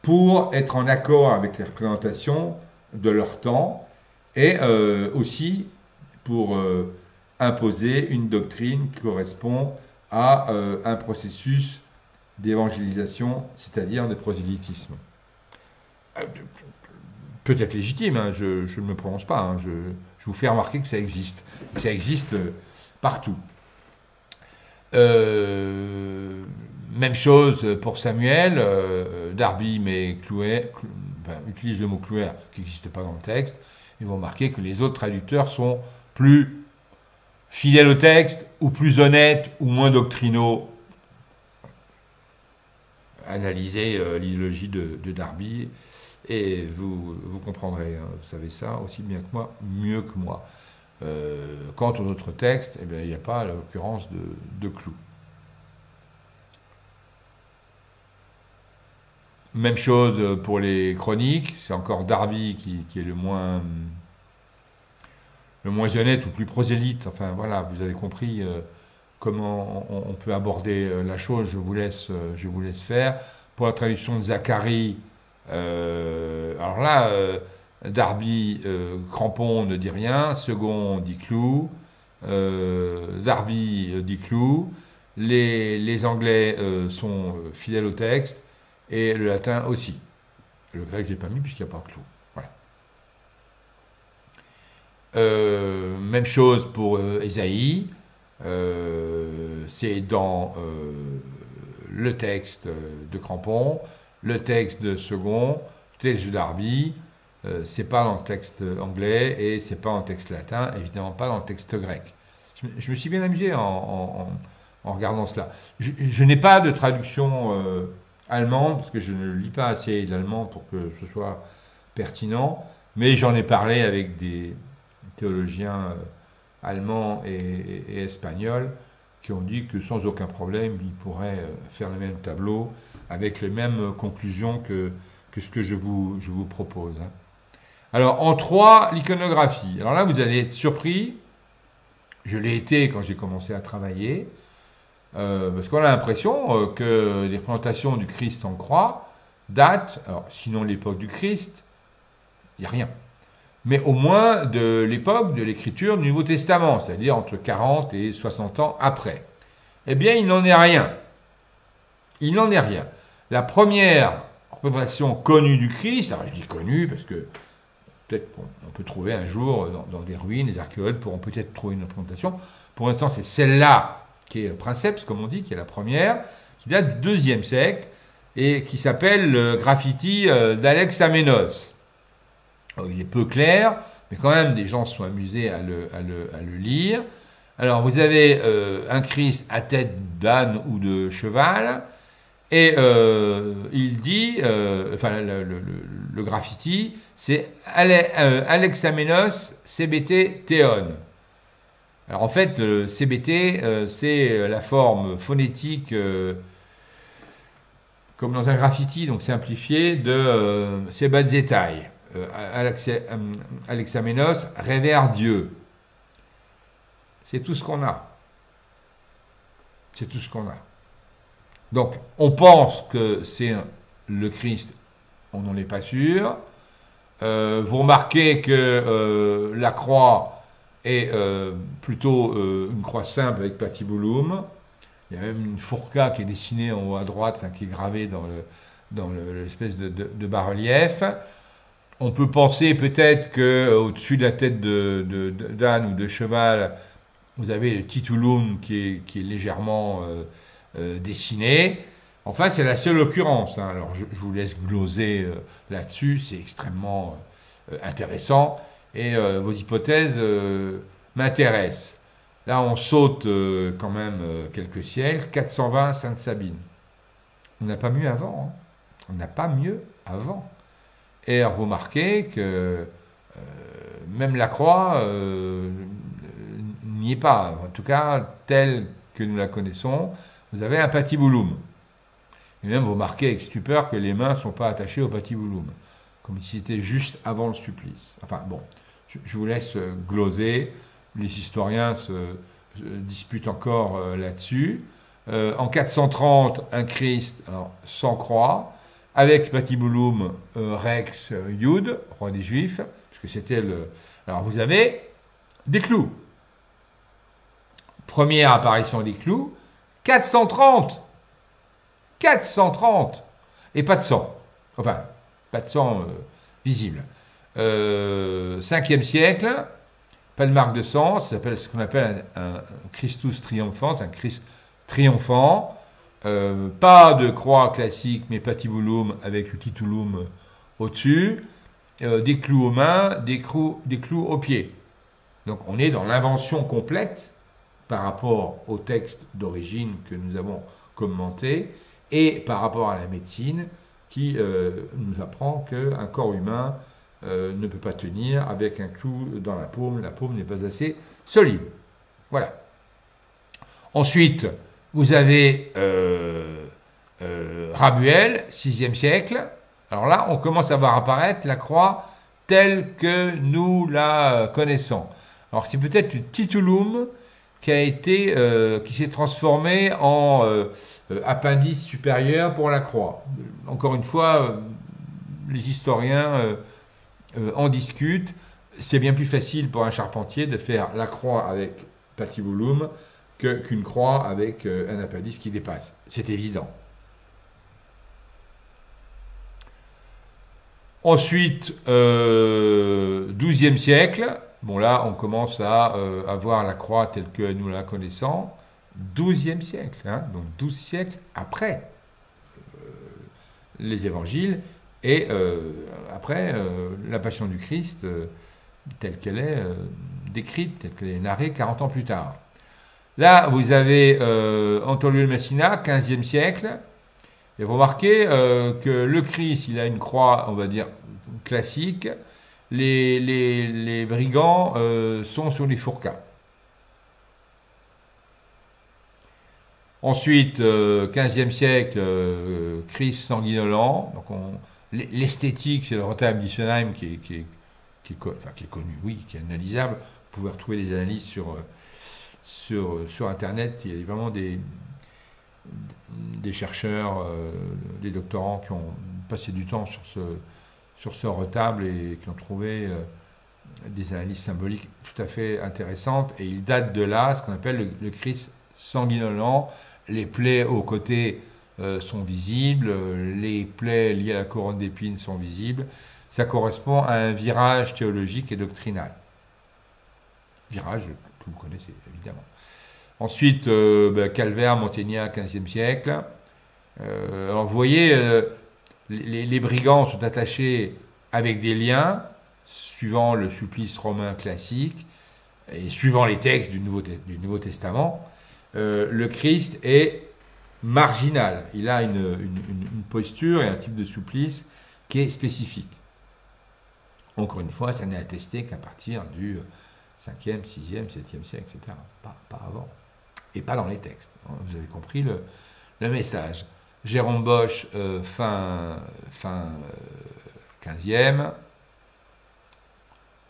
pour être en accord avec les représentations de leur temps et aussi pour imposer une doctrine qui correspond à un processus d'évangélisation, c'est-à-dire de prosélytisme. Peut-être légitime, hein, je ne me prononce pas, hein, je vous fais remarquer que ça existe partout. Même chose pour Samuel, Darby utilise le mot clouer qui n'existe pas dans le texte, et vous remarquez que les autres traducteurs sont plus fidèles au texte, ou plus honnêtes, ou moins doctrinaux. Analysez l'idéologie de Darby, et vous comprendrez, hein, vous savez ça aussi bien que moi, mieux que moi. Quant aux autres textes, eh bien, il n'y a pas l'occurrence de clou. Même chose pour les chroniques, c'est encore Darby qui est le moins honnête ou plus prosélyte. Enfin voilà, vous avez compris comment on peut aborder la chose, je vous laisse faire. Pour la traduction de Zacharie, alors là, Darby, Crampon ne dit rien, Second dit clou, Darby dit clou, les Anglais sont fidèles au texte, et le latin aussi. Le grec, je n'ai pas mis puisqu'il n'y a pas de clou. Voilà. Même chose pour Ésaïe, c'est dans le texte de Crampon, le texte de Second, le texte de Darby, c'est pas dans le texte anglais et c'est pas dans le texte latin, évidemment pas dans le texte grec. Je me suis bien amusé en regardant cela. Je n'ai pas de traduction allemande, parce que je ne lis pas assez l'allemand pour que ce soit pertinent, mais j'en ai parlé avec des théologiens allemands et espagnols qui ont dit que sans aucun problème, ils pourraient faire le même tableau avec les mêmes conclusions que ce que je vous propose. Alors, en 3, l'iconographie. Alors là, vous allez être surpris. Je l'ai été quand j'ai commencé à travailler, parce qu'on a l'impression que les représentations du Christ en croix datent, alors sinon l'époque du Christ, il n'y a rien, mais au moins de l'époque de l'écriture du Nouveau Testament, c'est-à-dire entre 40 et 60 ans après. Eh bien, il n'en est rien. Il n'en est rien. La première représentation connue du Christ, alors je dis connue parce que peut-être on peut trouver un jour dans des ruines, les archéologues pourront peut-être trouver une représentation. Pour l'instant, c'est celle-là qui est princeps, comme on dit, qui est la première, qui date du IIe siècle et qui s'appelle le graffiti d'Alex Amenos. Alors, il est peu clair, mais quand même, des gens se sont amusés à le lire. Alors, vous avez un Christ à tête d'âne ou de cheval, et il dit, enfin, le graffiti, c'est Alexamenos CBT Théon. Alors, en fait, le CBT, c'est la forme phonétique, comme dans un graffiti, donc simplifié, de Sebadzetaï. Alexamenos révère Dieu. C'est tout ce qu'on a. C'est tout ce qu'on a. Donc, on pense que c'est le Christ, on n'en est pas sûr. Vous remarquez que la croix est plutôt une croix simple avec patibulum. Il y a même une fourca qui est dessinée en haut à droite, enfin, qui est gravée dans l'espèce de bas-relief. On peut penser peut-être qu'au-dessus de la tête d'âne ou de cheval, vous avez le titulum qui est légèrement dessiné. Enfin, c'est la seule occurrence. Alors, je vous laisse gloser là-dessus. C'est extrêmement intéressant. Et vos hypothèses m'intéressent. Là, on saute quand même quelques siècles. 420, Sainte-Sabine. On n'a pas mieux avant. On n'a pas mieux avant. Et vous remarquez que même la croix n'y est pas. En tout cas, telle que nous la connaissons, vous avez un patibulum. Et même vous remarquez avec stupeur que les mains ne sont pas attachées au patibulum, comme si c'était juste avant le supplice. Enfin bon, je vous laisse gloser. Les historiens se disputent encore là-dessus. En 430, un Christ sans croix, avec patibulum Rex Iud, roi des Juifs, parce que c'était le... Alors vous avez des clous. Première apparition des clous, 430. 430. Et pas de sang. Enfin, pas de sang visible. 5e siècle, pas de marque de sang, ça s'appelle ce qu'on appelle un Christus triomphant, un Christ triomphant. Pas de croix classique, mais patibulum avec le titulum au-dessus. Des clous aux mains, des clous aux pieds. Donc on est dans l'invention complète par rapport au texte d'origine que nous avons commenté et par rapport à la médecine qui nous apprend qu'un corps humain ne peut pas tenir avec un clou dans la paume. La paume n'est pas assez solide. Voilà. Ensuite, vous avez Rabuel, 6e siècle. Alors là, on commence à voir apparaître la croix telle que nous la connaissons. Alors c'est peut-être le titulum qui s'est transformé en appendice supérieur pour la croix. Encore une fois, les historiens en discutent. C'est bien plus facile pour un charpentier de faire la croix avec patibulum qu'une croix avec un appendice qui dépasse. C'est évident. Ensuite, 12e siècle. Bon, là, on commence à avoir la croix telle que nous la connaissons. 12e siècle, donc 12 siècles après les évangiles. Et après, la Passion du Christ, telle qu'elle est décrite, telle qu'elle est narrée 40 ans plus tard. Là, vous avez Antonio de Messina, 15e siècle, et vous remarquez que le Christ, il a une croix, on va dire, classique. Les brigands sont sur les fourcas. Ensuite, 15e siècle, Christ sanguinolent. Donc l'esthétique, c'est le retable d'Issenheim qui est connu, oui, qui est analysable. Vous pouvez retrouver des analyses sur Internet. Il y a vraiment des chercheurs, des doctorants qui ont passé du temps sur ce retable et qui ont trouvé des analyses symboliques tout à fait intéressantes. Et il date de là, ce qu'on appelle le Christ sanguinolent. Les plaies aux côtés sont visibles, les plaies liées à la couronne d'épines sont visibles. Ça correspond à un virage théologique et doctrinal. Virage que vous connaissez évidemment. Ensuite, Calvaire, Montagnat, 15e siècle. Alors vous voyez, les brigands sont attachés avec des liens, suivant le supplice romain classique, et suivant les textes du Nouveau Testament. Le Christ est marginal. Il a une posture et un type de supplice qui est spécifique. Encore une fois, ça n'est attesté qu'à partir du 5e, 6e, 7e siècle, etc. Pas avant. Et pas dans les textes. Vous avez compris le message. Jérôme Bosch, fin 15e.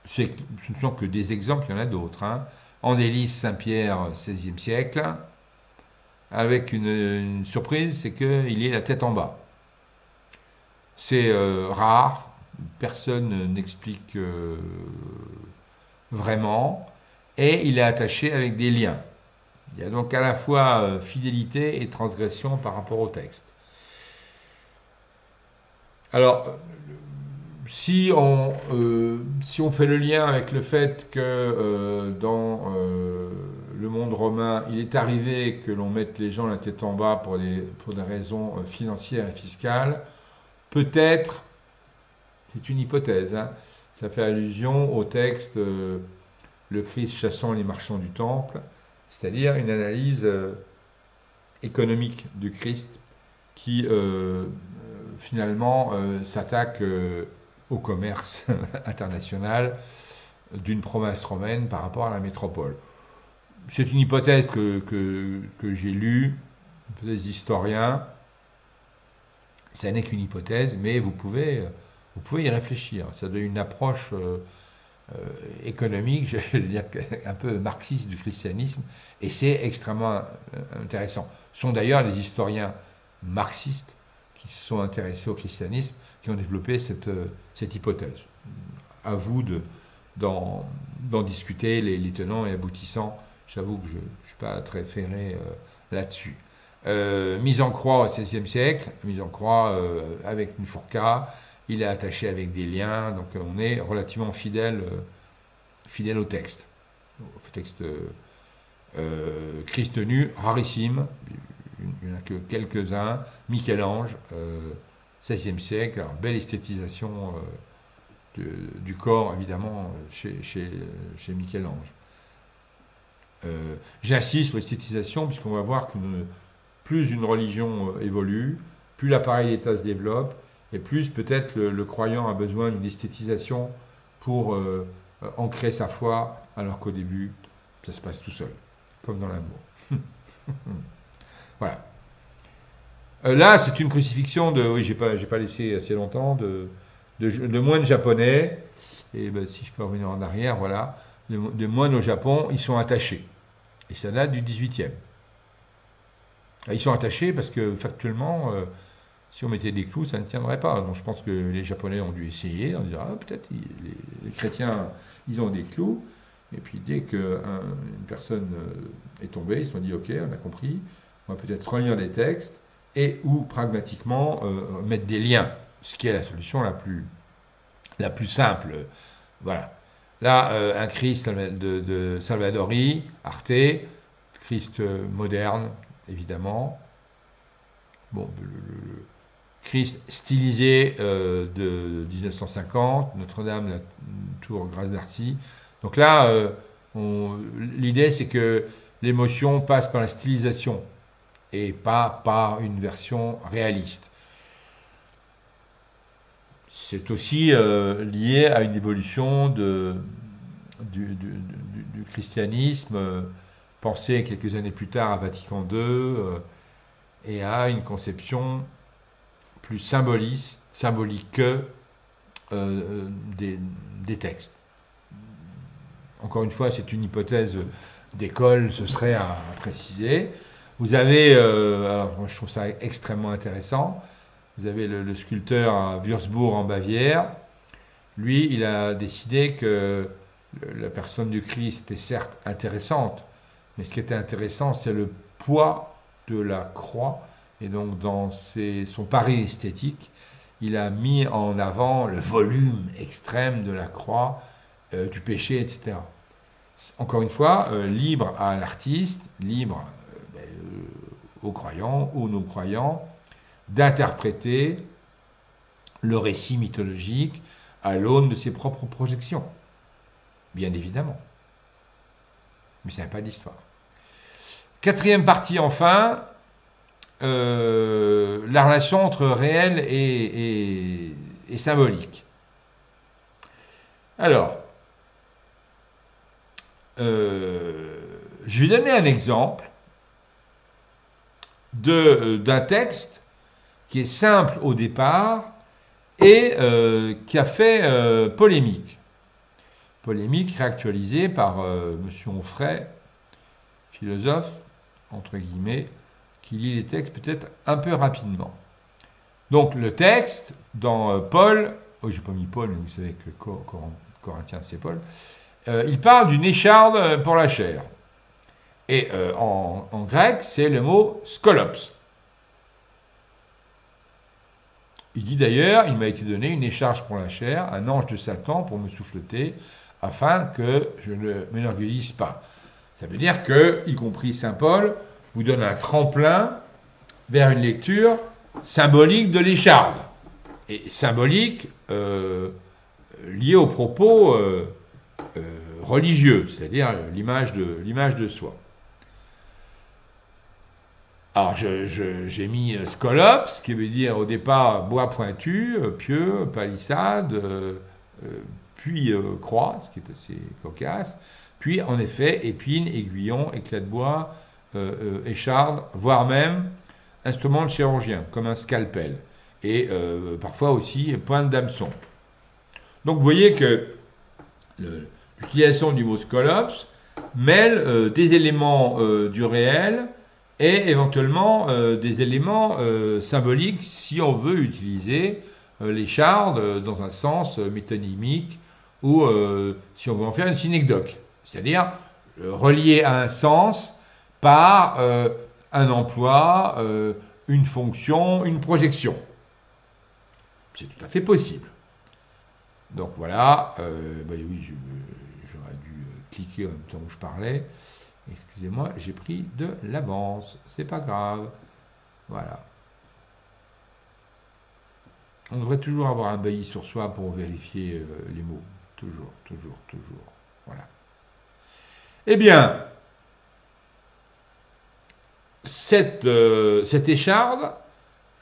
Ce ne sont que des exemples, il y en a d'autres. Andélis Saint-Pierre, 16e siècle, avec une surprise, c'est qu'il est la tête en bas. C'est rare, personne n'explique vraiment, et il est attaché avec des liens. Il y a donc à la fois fidélité et transgression par rapport au texte. Alors, si on fait le lien avec le fait que dans le monde romain, il est arrivé que l'on mette les gens la tête en bas pour des raisons financières et fiscales, peut-être, c'est une hypothèse, ça fait allusion au texte le Christ chassant les marchands du temple, c'est-à-dire une analyse économique du Christ qui finalement s'attaque au commerce international d'une province romaine par rapport à la métropole. C'est une hypothèse que j'ai lue, une hypothèse d'historien. Ça n'est qu'une hypothèse, mais vous pouvez y réfléchir. Ça donne une approche économique, je veux dire, un peu marxiste du christianisme, et c'est extrêmement intéressant. Ce sont d'ailleurs les historiens marxistes qui se sont intéressés au christianisme qui ont développé cette hypothèse. À vous d'en discuter, les tenants et aboutissants. J'avoue que je ne suis pas très ferré là-dessus. Mise en croix au XVIe siècle, mise en croix avec une fourca, il est attaché avec des liens, donc on est relativement fidèle au texte. Au texte Christ nu, rarissime, il n'y en a que quelques-uns. Michel-Ange, XVIe siècle, alors, belle esthétisation du corps, évidemment, chez Michel-Ange. J'insiste sur l'esthétisation, puisqu'on va voir que plus une religion évolue, plus l'appareil d'État se développe, et plus peut-être le croyant a besoin d'une esthétisation pour ancrer sa foi, alors qu'au début, ça se passe tout seul, comme dans l'amour. Voilà. Là, c'est une crucifixion de... Oui, j'ai pas laissé assez longtemps, de moines japonais, et ben, si je peux revenir en arrière, voilà, de moines au Japon, ils sont attachés. Et ça date du 18e. Ils sont attachés parce que, factuellement, si on mettait des clous, ça ne tiendrait pas. Donc je pense que les Japonais ont dû essayer, en disant, peut-être les chrétiens, ils ont des clous. Et puis dès qu'une personne est tombée, ils se sont dit, ok, on a compris, on va peut-être relire les textes, et ou pragmatiquement mettre des liens, ce qui est la solution la plus simple. Voilà. Là, un Christ de Salvadori, Arte, Christ moderne, évidemment. Bon, Christ stylisé de 1950, Notre-Dame, la tour Grâce d'Arcy. Donc là, l'idée c'est que l'émotion passe par la stylisation et pas par une version réaliste. C'est aussi lié à une évolution du christianisme, pensé quelques années plus tard à Vatican II, et à une conception plus symbolique que des textes. Encore une fois, c'est une hypothèse d'école, ce serait à préciser. Vous avez, alors moi je trouve ça extrêmement intéressant, vous avez le sculpteur à Würzburg en Bavière. Lui, il a décidé que la personne du Christ était certes intéressante, mais ce qui était intéressant, c'est le poids de la croix. Et donc, dans son pari esthétique, il a mis en avant le volume extrême de la croix, du péché, etc. Encore une fois, libre à l'artiste, libre aux croyants ou non croyants, d'interpréter le récit mythologique à l'aune de ses propres projections. Bien évidemment. Mais ça n'a pas d'histoire. Quatrième partie, enfin, la relation entre réel et symbolique. Alors, je vais donner un exemple d'un texte qui est simple au départ et qui a fait polémique. Polémique réactualisée par M. Onfray, philosophe, entre guillemets, qui lit les textes peut-être un peu rapidement. Donc le texte, dans Paul, j'ai pas mis Paul, mais vous savez que Corinthiens c'est Paul, il parle d'une écharde pour la chair. Et en grec, c'est le mot skolops. Il dit d'ailleurs, il m'a été donné une écharge pour la chair, un ange de Satan pour me souffleter, afin que je ne m'énorgueillisse pas. Ça veut dire que, y compris saint Paul, vous donne un tremplin vers une lecture symbolique de l'écharde. Et symbolique lié aux propos religieux, c'est-à-dire l'image de soi. Alors, j'ai mis skolops, qui veut dire au départ bois pointu, pieux, palissade, puis croix, ce qui est assez cocasse, puis en effet épine, aiguillon, éclat de bois, écharde, voire même instrument de chirurgien, comme un scalpel, et parfois aussi pointe d'hameçon. Donc vous voyez que l'utilisation du mot skolops mêle des éléments du réel et éventuellement des éléments symboliques si on veut utiliser l'écharde dans un sens métonymique ou si on veut en faire une synecdoque, c'est-à-dire relier à un sens par un emploi, une fonction, une projection. C'est tout à fait possible. Donc voilà, oui, j'aurais dû cliquer en même temps où je parlais. Excusez-moi, j'ai pris de l'avance, c'est pas grave. Voilà. On devrait toujours avoir un bailli sur soi pour vérifier les mots. Toujours. Voilà. Eh bien, cette écharde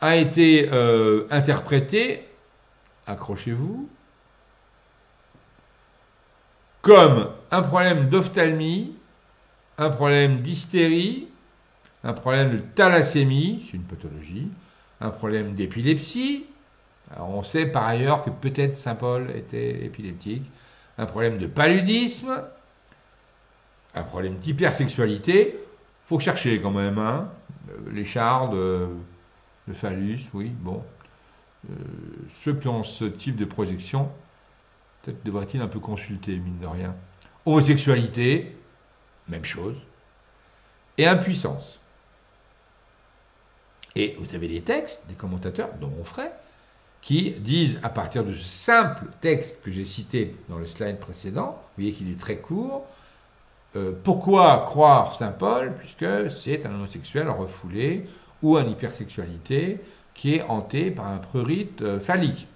a été interprétée, accrochez-vous, comme un problème d'ophtalmie, un problème d'hystérie, un problème de thalassémie, c'est une pathologie, un problème d'épilepsie. Alors on sait par ailleurs que peut-être saint Paul était épileptique, un problème de paludisme, un problème d'hypersexualité. Faut chercher quand même, hein. L'écharde, le phallus, oui, bon. Ceux qui ont ce type de projection, peut-être devraient-ils un peu consulter, mine de rien. Homosexualité, même chose. Et impuissance. Et vous avez des textes, des commentateurs, dont Onfray, qui disent, à partir de ce simple texte que j'ai cité dans le slide précédent, vous voyez qu'il est très court, pourquoi croire saint Paul, puisque c'est un homosexuel refoulé, ou en hypersexualité, qui est hanté par un prurite phallique.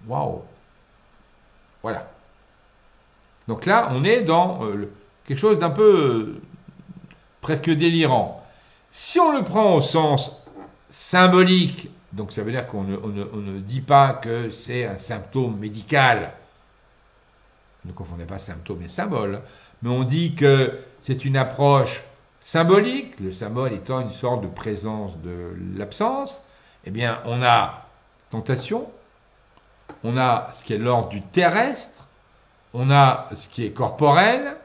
Waouh! Voilà. Donc là, on est dans quelque chose d'un peu presque délirant. Si on le prend au sens symbolique, donc ça veut dire qu'on ne dit pas que c'est un symptôme médical. Ne confondez pas symptôme et symbole. Mais on dit que c'est une approche symbolique, le symbole étant une sorte de présence de l'absence. Eh bien, on a tentation, on a ce qui est l'ordre du terrestre, on a ce qui est corporel,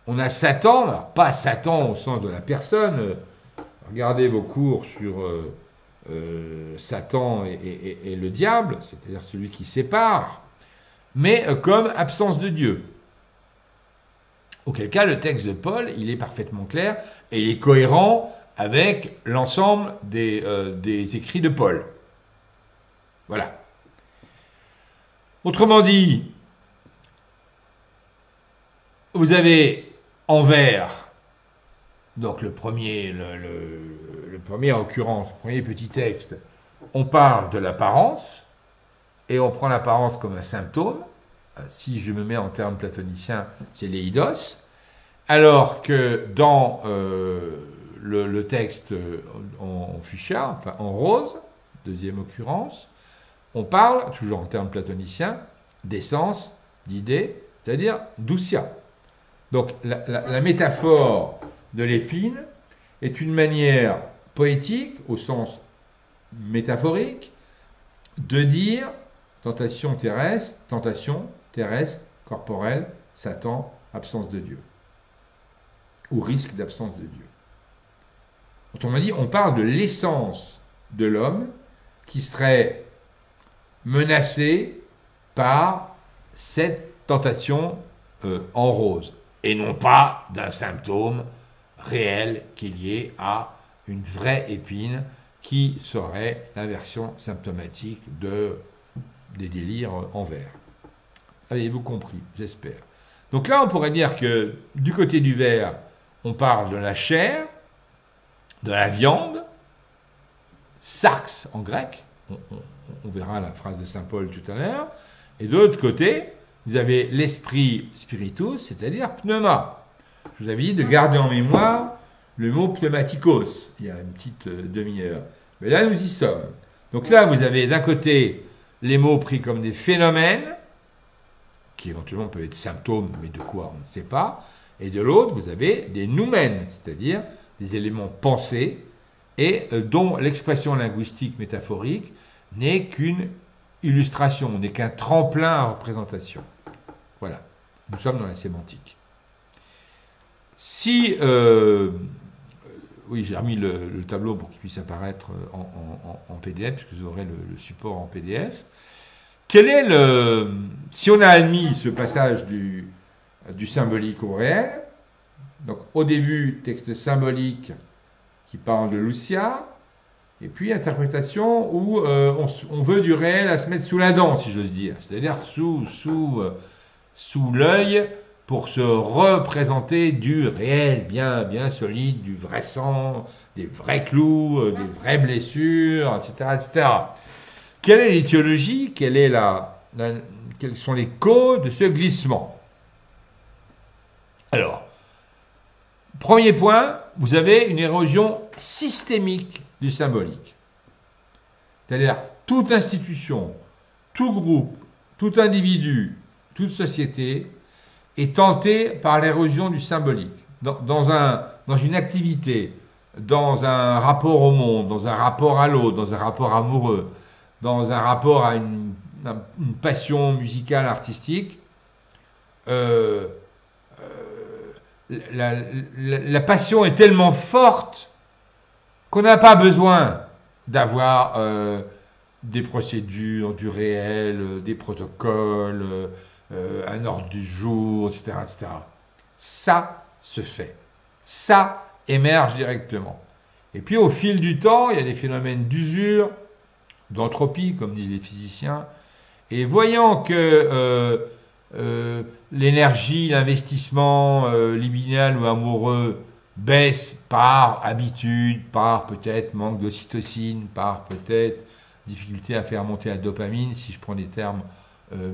on a Satan, alors pas Satan au sens de la personne. Regardez vos cours sur Satan et le diable, c'est-à-dire celui qui sépare, mais comme absence de Dieu. Auquel cas, le texte de Paul, il est parfaitement clair et il est cohérent avec l'ensemble des écrits de Paul. Voilà. Autrement dit, vous avez en vert, donc le premier en occurrence, le premier petit texte, on parle de l'apparence, et on prend l'apparence comme un symptôme. Si je me mets en termes platoniciens, c'est l'éidos. Alors que dans le texte en fuchsia, enfin en rose, deuxième occurrence, on parle, toujours en termes platoniciens, d'essence, d'idée, c'est-à-dire doucia. Donc la métaphore de l'épine est une manière poétique, au sens métaphorique, de dire tentation terrestre, corporelle, Satan, absence de Dieu, ou risque d'absence de Dieu. Autrement dit, on parle de l'essence de l'homme qui serait menacé par cette tentation en rose, et non pas d'un symptôme réel qui est lié à une vraie épine qui serait l'inversion symptomatique des délires en vert. Avez-vous compris? J'espère. Donc là, on pourrait dire que du côté du vert, on parle de la chair, de la viande, sarx en grec, on verra la phrase de saint Paul tout à l'heure, et de l'autre côté, vous avez l'esprit spiritus, c'est-à-dire pneuma. Je vous avais dit de garder en mémoire le mot pneumatikos, il y a une petite demi-heure. Mais là, nous y sommes. Donc là, vous avez d'un côté les mots pris comme des phénomènes, qui éventuellement peuvent être symptômes, mais de quoi on ne sait pas. Et de l'autre, vous avez des noumènes, c'est-à-dire des éléments pensés, et dont l'expression linguistique métaphorique n'est qu'une illustration, n'est qu'un tremplin à représentation. Voilà, nous sommes dans la sémantique. Si, oui, j'ai remis le tableau pour qu'il puisse apparaître en PDF, puisque vous aurez le support en PDF. Quel est si on a admis ce passage du symbolique au réel, donc au début, texte symbolique qui parle de Lucia, et puis interprétation où on veut du réel à se mettre sous la dent, si j'ose dire, c'est-à-dire sous l'œil pour se représenter du réel bien solide, du vrai sang, des vrais clous, des vraies blessures, etc., etc. Quelle est l'étiologie? Quelles sont les causes de ce glissement? Alors, premier point, vous avez une érosion systémique du symbolique. C'est-à-dire, toute institution, tout groupe, tout individu, toute société est tentée par l'érosion du symbolique. Dans une activité, dans un rapport au monde, dans un rapport à l'autre, dans un rapport amoureux, dans un rapport à une passion musicale, artistique, la passion est tellement forte qu'on n'a pas besoin d'avoir des procédures, du réel, des protocoles, un ordre du jour, etc., etc. Ça se fait. Ça émerge directement. Et puis au fil du temps, il y a des phénomènes d'usure, d'entropie, comme disent les physiciens, et voyant que l'énergie, l'investissement libidinal ou amoureux baisse par habitude, par peut-être manque d'ocytocine, par peut-être difficulté à faire monter la dopamine, si je prends des termes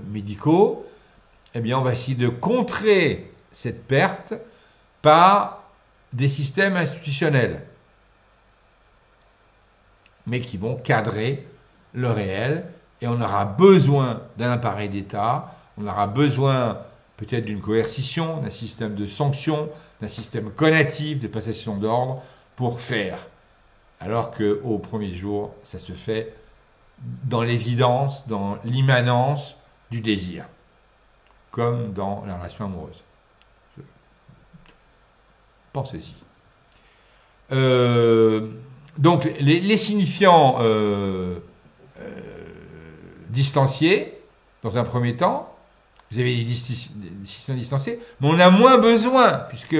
médicaux, eh bien on va essayer de contrer cette perte par des systèmes institutionnels, mais qui vont cadrer le réel, et on aura besoin d'un appareil d'État, on aura besoin peut-être d'une coercition, d'un système de sanctions, d'un système conatif de passation d'ordre pour faire. Alors qu'au premier jour, ça se fait dans l'évidence, dans l'immanence du désir, comme dans la relation amoureuse. Pensez-y. Donc, les signifiants distanciés, dans un premier temps, vous avez des signifiants distanciés, mais on a moins besoin, puisque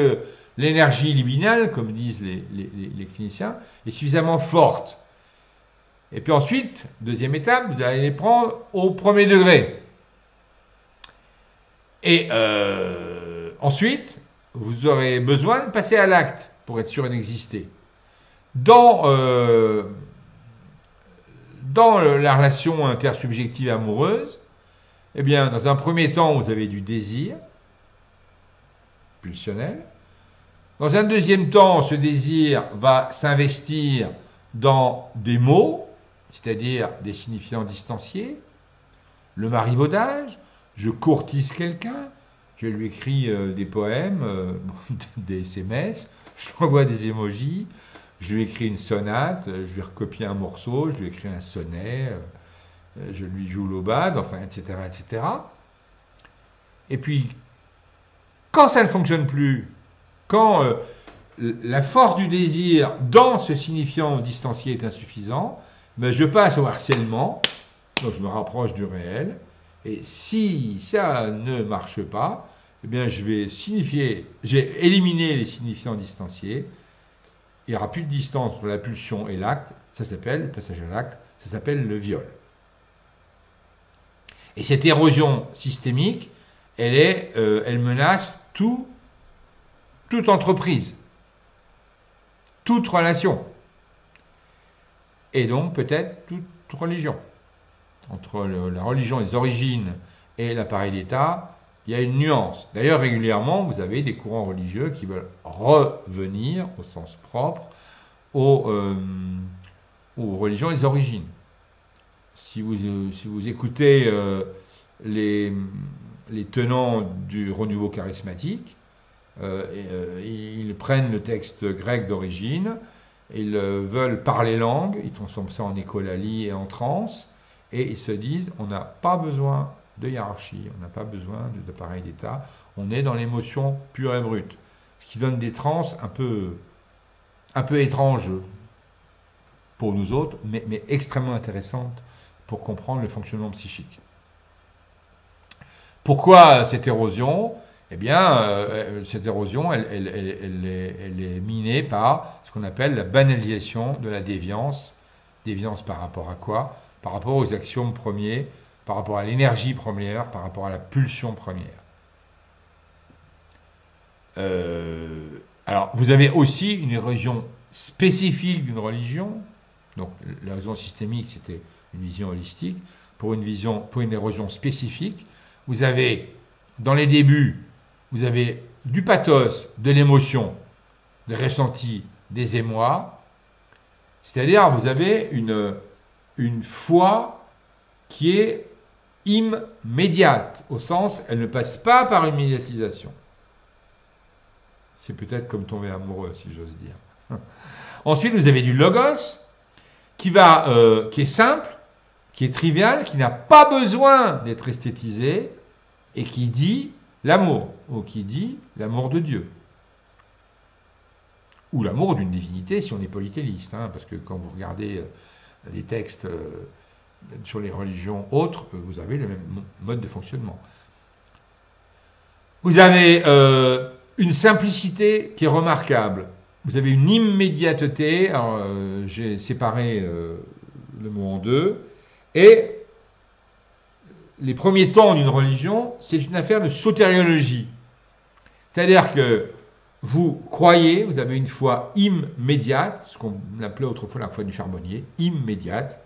l'énergie libidinale, comme disent les cliniciens, est suffisamment forte. Et puis ensuite, deuxième étape, vous allez les prendre au premier degré. Et ensuite, vous aurez besoin de passer à l'acte pour être sûr d'exister. Dans la relation intersubjective amoureuse, eh bien, dans un premier temps, vous avez du désir pulsionnel. Dans un deuxième temps, ce désir va s'investir dans des mots, c'est-à-dire des signifiants distanciés. Le marivaudage, je courtise quelqu'un, je lui écris des poèmes, des SMS, je lui envoie des émojis, je lui écris une sonate, je lui recopie un morceau, je lui écris un sonnet, je lui joue l'aubade, enfin, etc., etc. Et puis, quand ça ne fonctionne plus, quand la force du désir dans ce signifiant distancié est insuffisant, ben je passe au harcèlement, donc je me rapproche du réel, et si ça ne marche pas, eh bien je vais éliminer les signifiants distanciés, il n'y aura plus de distance entre la pulsion et l'acte, ça s'appelle, le passage à l'acte, ça s'appelle le viol. Et cette érosion systémique, elle menace toute entreprise, toute relation, et donc peut-être toute religion. Entre la religion, les origines et l'appareil d'État, il y a une nuance. D'ailleurs, régulièrement, vous avez des courants religieux qui veulent revenir, au sens propre, aux religions et les origines. Si vous écoutez les tenants du renouveau charismatique, ils prennent le texte grec d'origine, ils veulent parler langue, ils transforment ça en écolalie et en transe, et ils se disent, on n'a pas besoin de hiérarchie, on n'a pas besoin d'appareil d'État, on est dans l'émotion pure et brute, ce qui donne des transes un peu étranges pour nous autres, mais extrêmement intéressantes pour comprendre le fonctionnement psychique. Pourquoi cette érosion? Eh bien, cette érosion, elle est minée par ce qu'on appelle la banalisation de la déviance. Déviance par rapport à quoi? Par rapport aux axiomes premiers, par rapport à l'énergie première, par rapport à la pulsion première. Alors, vous avez aussi une érosion spécifique d'une religion. Donc, l'érosion systémique, c'était une vision holistique. Pour une érosion spécifique, vous avez, dans les débuts, vous avez du pathos, de l'émotion, des ressentis, des émois. C'est-à-dire, vous avez une foi qui est immédiate, au sens, elle ne passe pas par une médiatisation. C'est peut-être comme tomber amoureux, si j'ose dire. Ensuite, vous avez du logos, qui est simple, qui est trivial, qui n'a pas besoin d'être esthétisé, et qui dit l'amour, ou qui dit l'amour de Dieu. Ou l'amour d'une divinité, si on est polythéiste, parce que quand vous regardez des textes sur les religions autres, vous avez le même mode de fonctionnement. Vous avez une simplicité qui est remarquable. Vous avez une immédiateté. Alors, j'ai séparé le mot en deux. Et les premiers temps d'une religion, c'est une affaire de sotériologie. C'est-à-dire que vous croyez, vous avez une foi immédiate, ce qu'on appelait autrefois la foi du charbonnier, immédiate,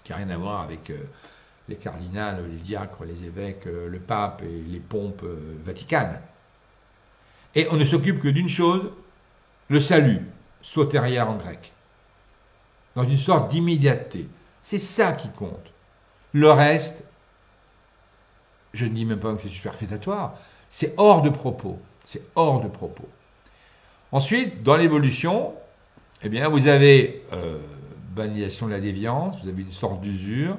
qui n'a rien à voir avec les cardinals, les diacres, les évêques, le pape et les pompes vaticanes. Et on ne s'occupe que d'une chose, le salut, soteria en grec, dans une sorte d'immédiateté. C'est ça qui compte. Le reste, je ne dis même pas que c'est superfétatoire, c'est hors de propos. C'est hors de propos. Ensuite, dans l'évolution, eh bien, vous avez banalisation de la déviance, vous avez une sorte d'usure,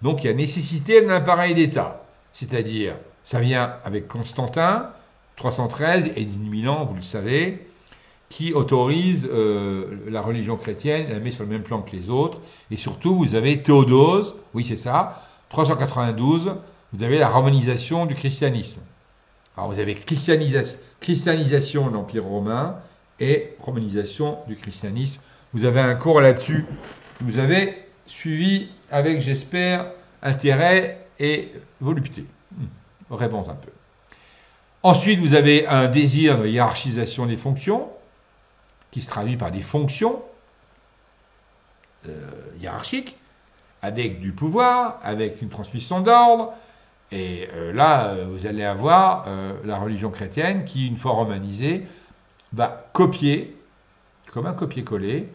donc il y a nécessité d'un appareil d'État. C'est-à-dire, ça vient avec Constantin, 313, et Milan, vous le savez, qui autorise la religion chrétienne, la met sur le même plan que les autres, et surtout, vous avez Théodose, oui c'est ça, 392, vous avez la romanisation du christianisme. Alors vous avez christianisation de l'Empire romain et romanisation du christianisme. Vous avez un cours là-dessus que vous avez suivi avec, j'espère, intérêt et volupté. Rêvons un peu. Ensuite, vous avez un désir de hiérarchisation des fonctions, qui se traduit par des fonctions hiérarchiques, avec du pouvoir, avec une transmission d'ordre. Et là, vous allez avoir la religion chrétienne qui, une fois romanisée, va copier, comme un copier-coller,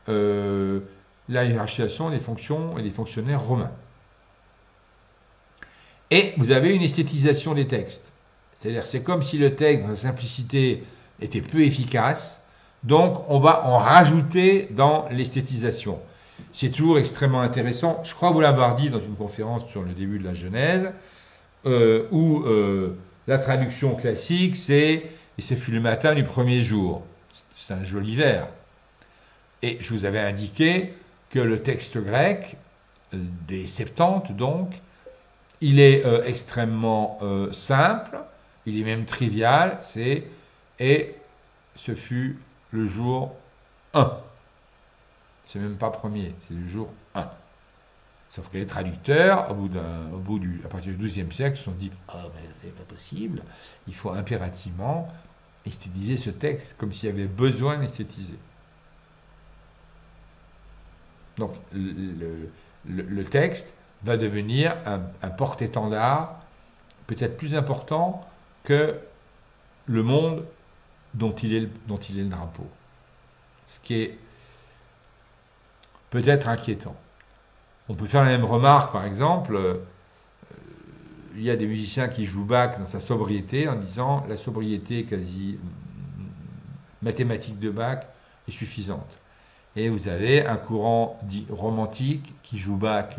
la hiérarchisation des fonctions et des fonctionnaires romains. Et vous avez une esthétisation des textes. C'est-à-dire, c'est comme si le texte, dans sa simplicité, était peu efficace. Donc, on va en rajouter dans l'esthétisation. C'est toujours extrêmement intéressant. Je crois vous l'avoir dit dans une conférence sur le début de la Genèse, où la traduction classique, c'est « et ce fut le matin du premier jour ». C'est un joli vers. Et je vous avais indiqué que le texte grec, des Septante donc, il est extrêmement simple, il est même trivial, c'est « et ce fut le jour 1 ». C'est même pas premier, c'est le jour 1. Sauf que les traducteurs, à partir du XIIe siècle, se sont dit « Ah, mais c'est pas possible, il faut impérativement esthétiser ce texte, comme s'il y avait besoin d'esthétiser. » Donc, le texte va devenir un porte-étendard peut-être plus important que le monde dont il est le drapeau. Ce qui est peut-être inquiétant. On peut faire la même remarque, par exemple, il y a des musiciens qui jouent Bach dans sa sobriété en disant la sobriété quasi mathématique de Bach est suffisante. Et vous avez un courant dit romantique qui joue Bach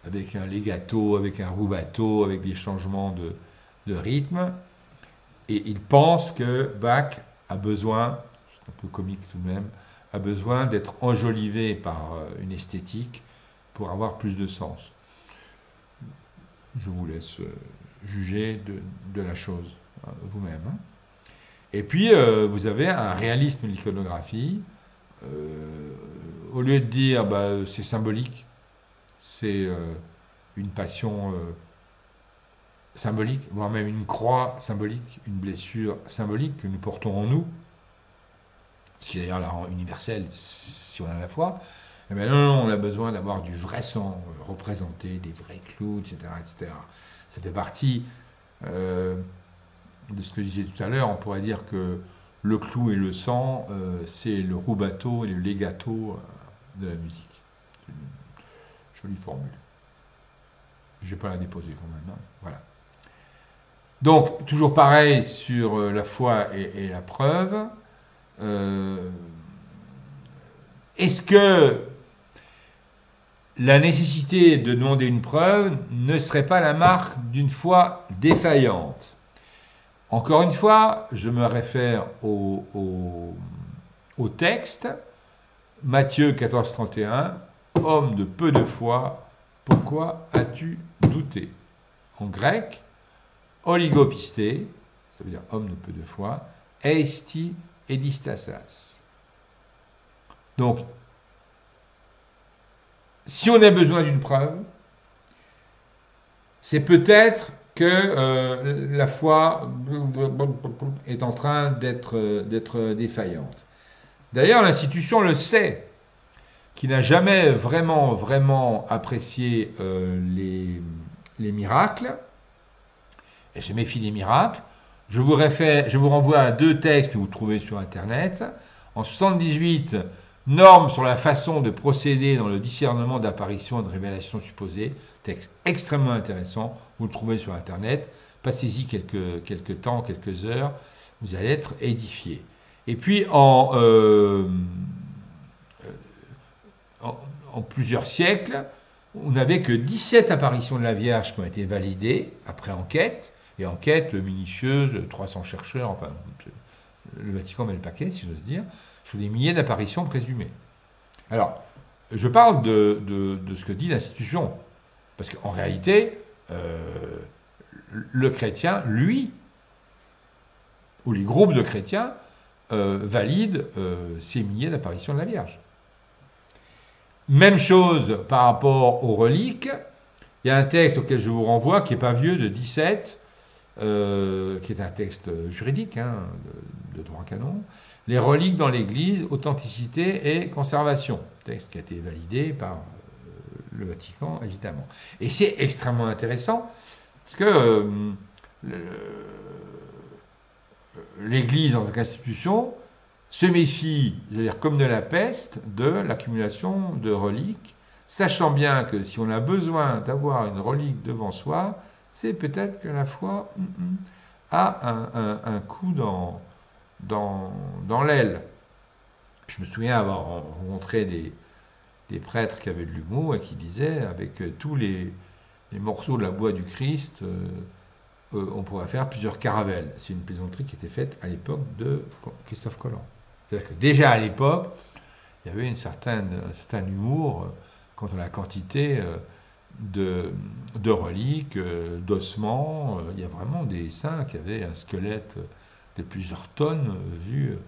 avec un legato, avec un rubato, avec des changements de rythme. Et il pense que Bach a besoin, c'est un peu comique tout de même, a besoin d'être enjolivé par une esthétique pour avoir plus de sens. Je vous laisse juger de la chose vous-même. Et puis, vous avez un réalisme de l'iconographie. Au lieu de dire c'est symbolique, c'est une passion symbolique, voire même une croix symbolique, une blessure symbolique que nous portons en nous, ce qui d'ailleurs la rend universelle si on a la foi. Eh bien non, on a besoin d'avoir du vrai sang représenté, des vrais clous, etc., etc. Ça fait partie de ce que je disais tout à l'heure. On pourrait dire que le clou et le sang, c'est le rubato et le legato de la musique. C'est une jolie formule. Je ne vais pas la déposer quand même. Hein. Voilà. Donc, toujours pareil sur la foi et la preuve. Est-ce que la nécessité de demander une preuve ne serait pas la marque d'une foi défaillante? Encore une fois, je me réfère au texte, Matthieu 14, 31, « Homme de peu de foi, pourquoi as-tu douté ?» En grec, oligopisté, ça veut dire homme de peu de foi, eisti edistasas. Donc, si on a besoin d'une preuve, c'est peut-être que la foi est en train d'être défaillante. D'ailleurs, l'institution le sait, qui n'a jamais vraiment apprécié les miracles, et se méfie des miracles. Je vous renvoie à 2 textes que vous trouvez sur Internet. En 78, normes sur la façon de procéder dans le discernement d'apparitions et de révélations supposées. Texte extrêmement intéressant, vous le trouvez sur Internet. Passez-y quelques temps, quelques heures, vous allez être édifiés. Et puis en plusieurs siècles, on n'avait que 17 apparitions de la Vierge qui ont été validées après enquête, et enquête minutieuse, 300 chercheurs, enfin, le Vatican met le paquet, si j'ose dire, sur des milliers d'apparitions présumées. Alors, je parle de ce que dit l'institution, parce qu'en réalité, le chrétien, lui, ou les groupes de chrétiens, valident ces milliers d'apparitions de la Vierge. Même chose par rapport aux reliques. Il y a un texte auquel je vous renvoie, qui n'est pas vieux, de 17, qui est un texte juridique, de droit canon. Les reliques dans l'Église, authenticité et conservation. Texte qui a été validé par le Vatican, évidemment. Et c'est extrêmement intéressant, parce que l'Église, en tant qu'institution, se méfie, je veux dire, comme de la peste, de l'accumulation de reliques, sachant bien que si on a besoin d'avoir une relique devant soi, c'est peut-être que la foi a un coup dans l'aile. Je me souviens avoir rencontré des prêtres qui avaient de l'humour et qui disaient, avec tous les morceaux de la bois du Christ, on pourrait faire plusieurs caravelles. C'est une plaisanterie qui était faite à l'époque de Christophe Colomb. C'est-à-dire que déjà à l'époque, il y avait un certain humour quant à la quantité de reliques, d'ossements. Il y a vraiment des saints qui avaient un squelette de plusieurs tonnes, vu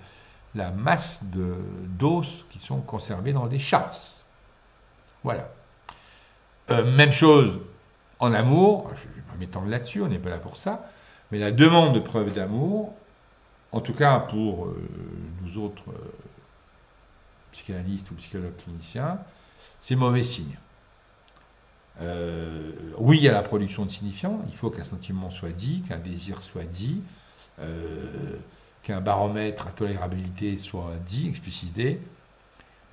la masse d'os qui sont conservés dans des chasses. Voilà. Même chose en amour, je ne vais pas m'étendre là-dessus, on n'est pas là pour ça, mais la demande de preuve d'amour, en tout cas pour nous autres psychanalystes ou psychologues cliniciens, c'est mauvais signe. Oui, il y a la production de signifiants, il faut qu'un sentiment soit dit, qu'un désir soit dit, qu'un baromètre à tolérabilité soit dit, explicité,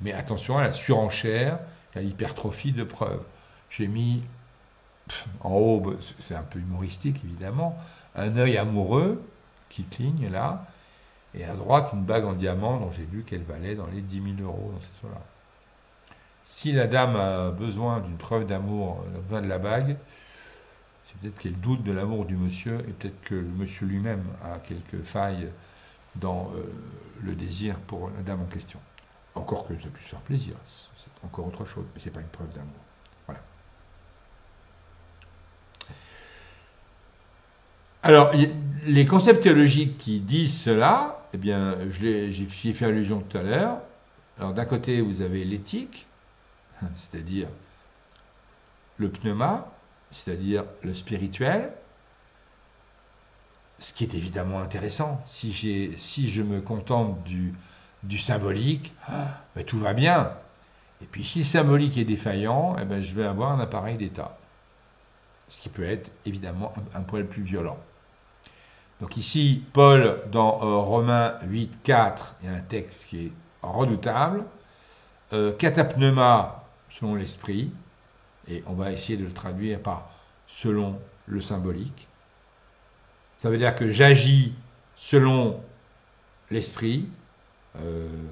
mais attention à la surenchère et à l'hypertrophie de preuves. J'ai mis en haut, c'est un peu humoristique évidemment, un œil amoureux qui cligne là, et à droite une bague en diamant dont j'ai vu qu'elle valait dans les 10 000 euros dans ces là. Si la dame a besoin d'une preuve d'amour, besoin de la bague, c'est peut-être qu'elle doute de l'amour du monsieur, et peut-être que le monsieur lui-même a quelques failles dans le désir pour la dame en question. Encore que ça puisse faire plaisir, c'est encore autre chose, mais ce n'est pas une preuve d'amour. Voilà. Alors, les concepts théologiques qui disent cela, eh bien, j'y ai fait allusion tout à l'heure. Alors, d'un côté, vous avez l'éthique, c'est-à-dire le pneuma, c'est-à-dire le spirituel, ce qui est évidemment intéressant. Si je me contente du symbolique, ben, tout va bien. Et puis, si le symbolique est défaillant, eh ben, je vais avoir un appareil d'état. Ce qui peut être évidemment un poil plus violent. Donc ici, Paul, dans Romains 8, 4, il y a un texte qui est redoutable. Katapneuma, selon l'esprit, et on va essayer de le traduire par selon le symbolique. Ça veut dire que j'agis selon l'esprit.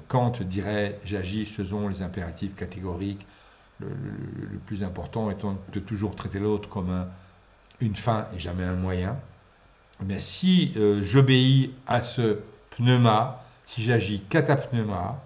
Kant dirait j'agis selon les impératifs catégoriques, le plus important étant de toujours traiter l'autre comme une fin et jamais un moyen. Mais si j'obéis à ce pneuma, si j'agis katapneuma,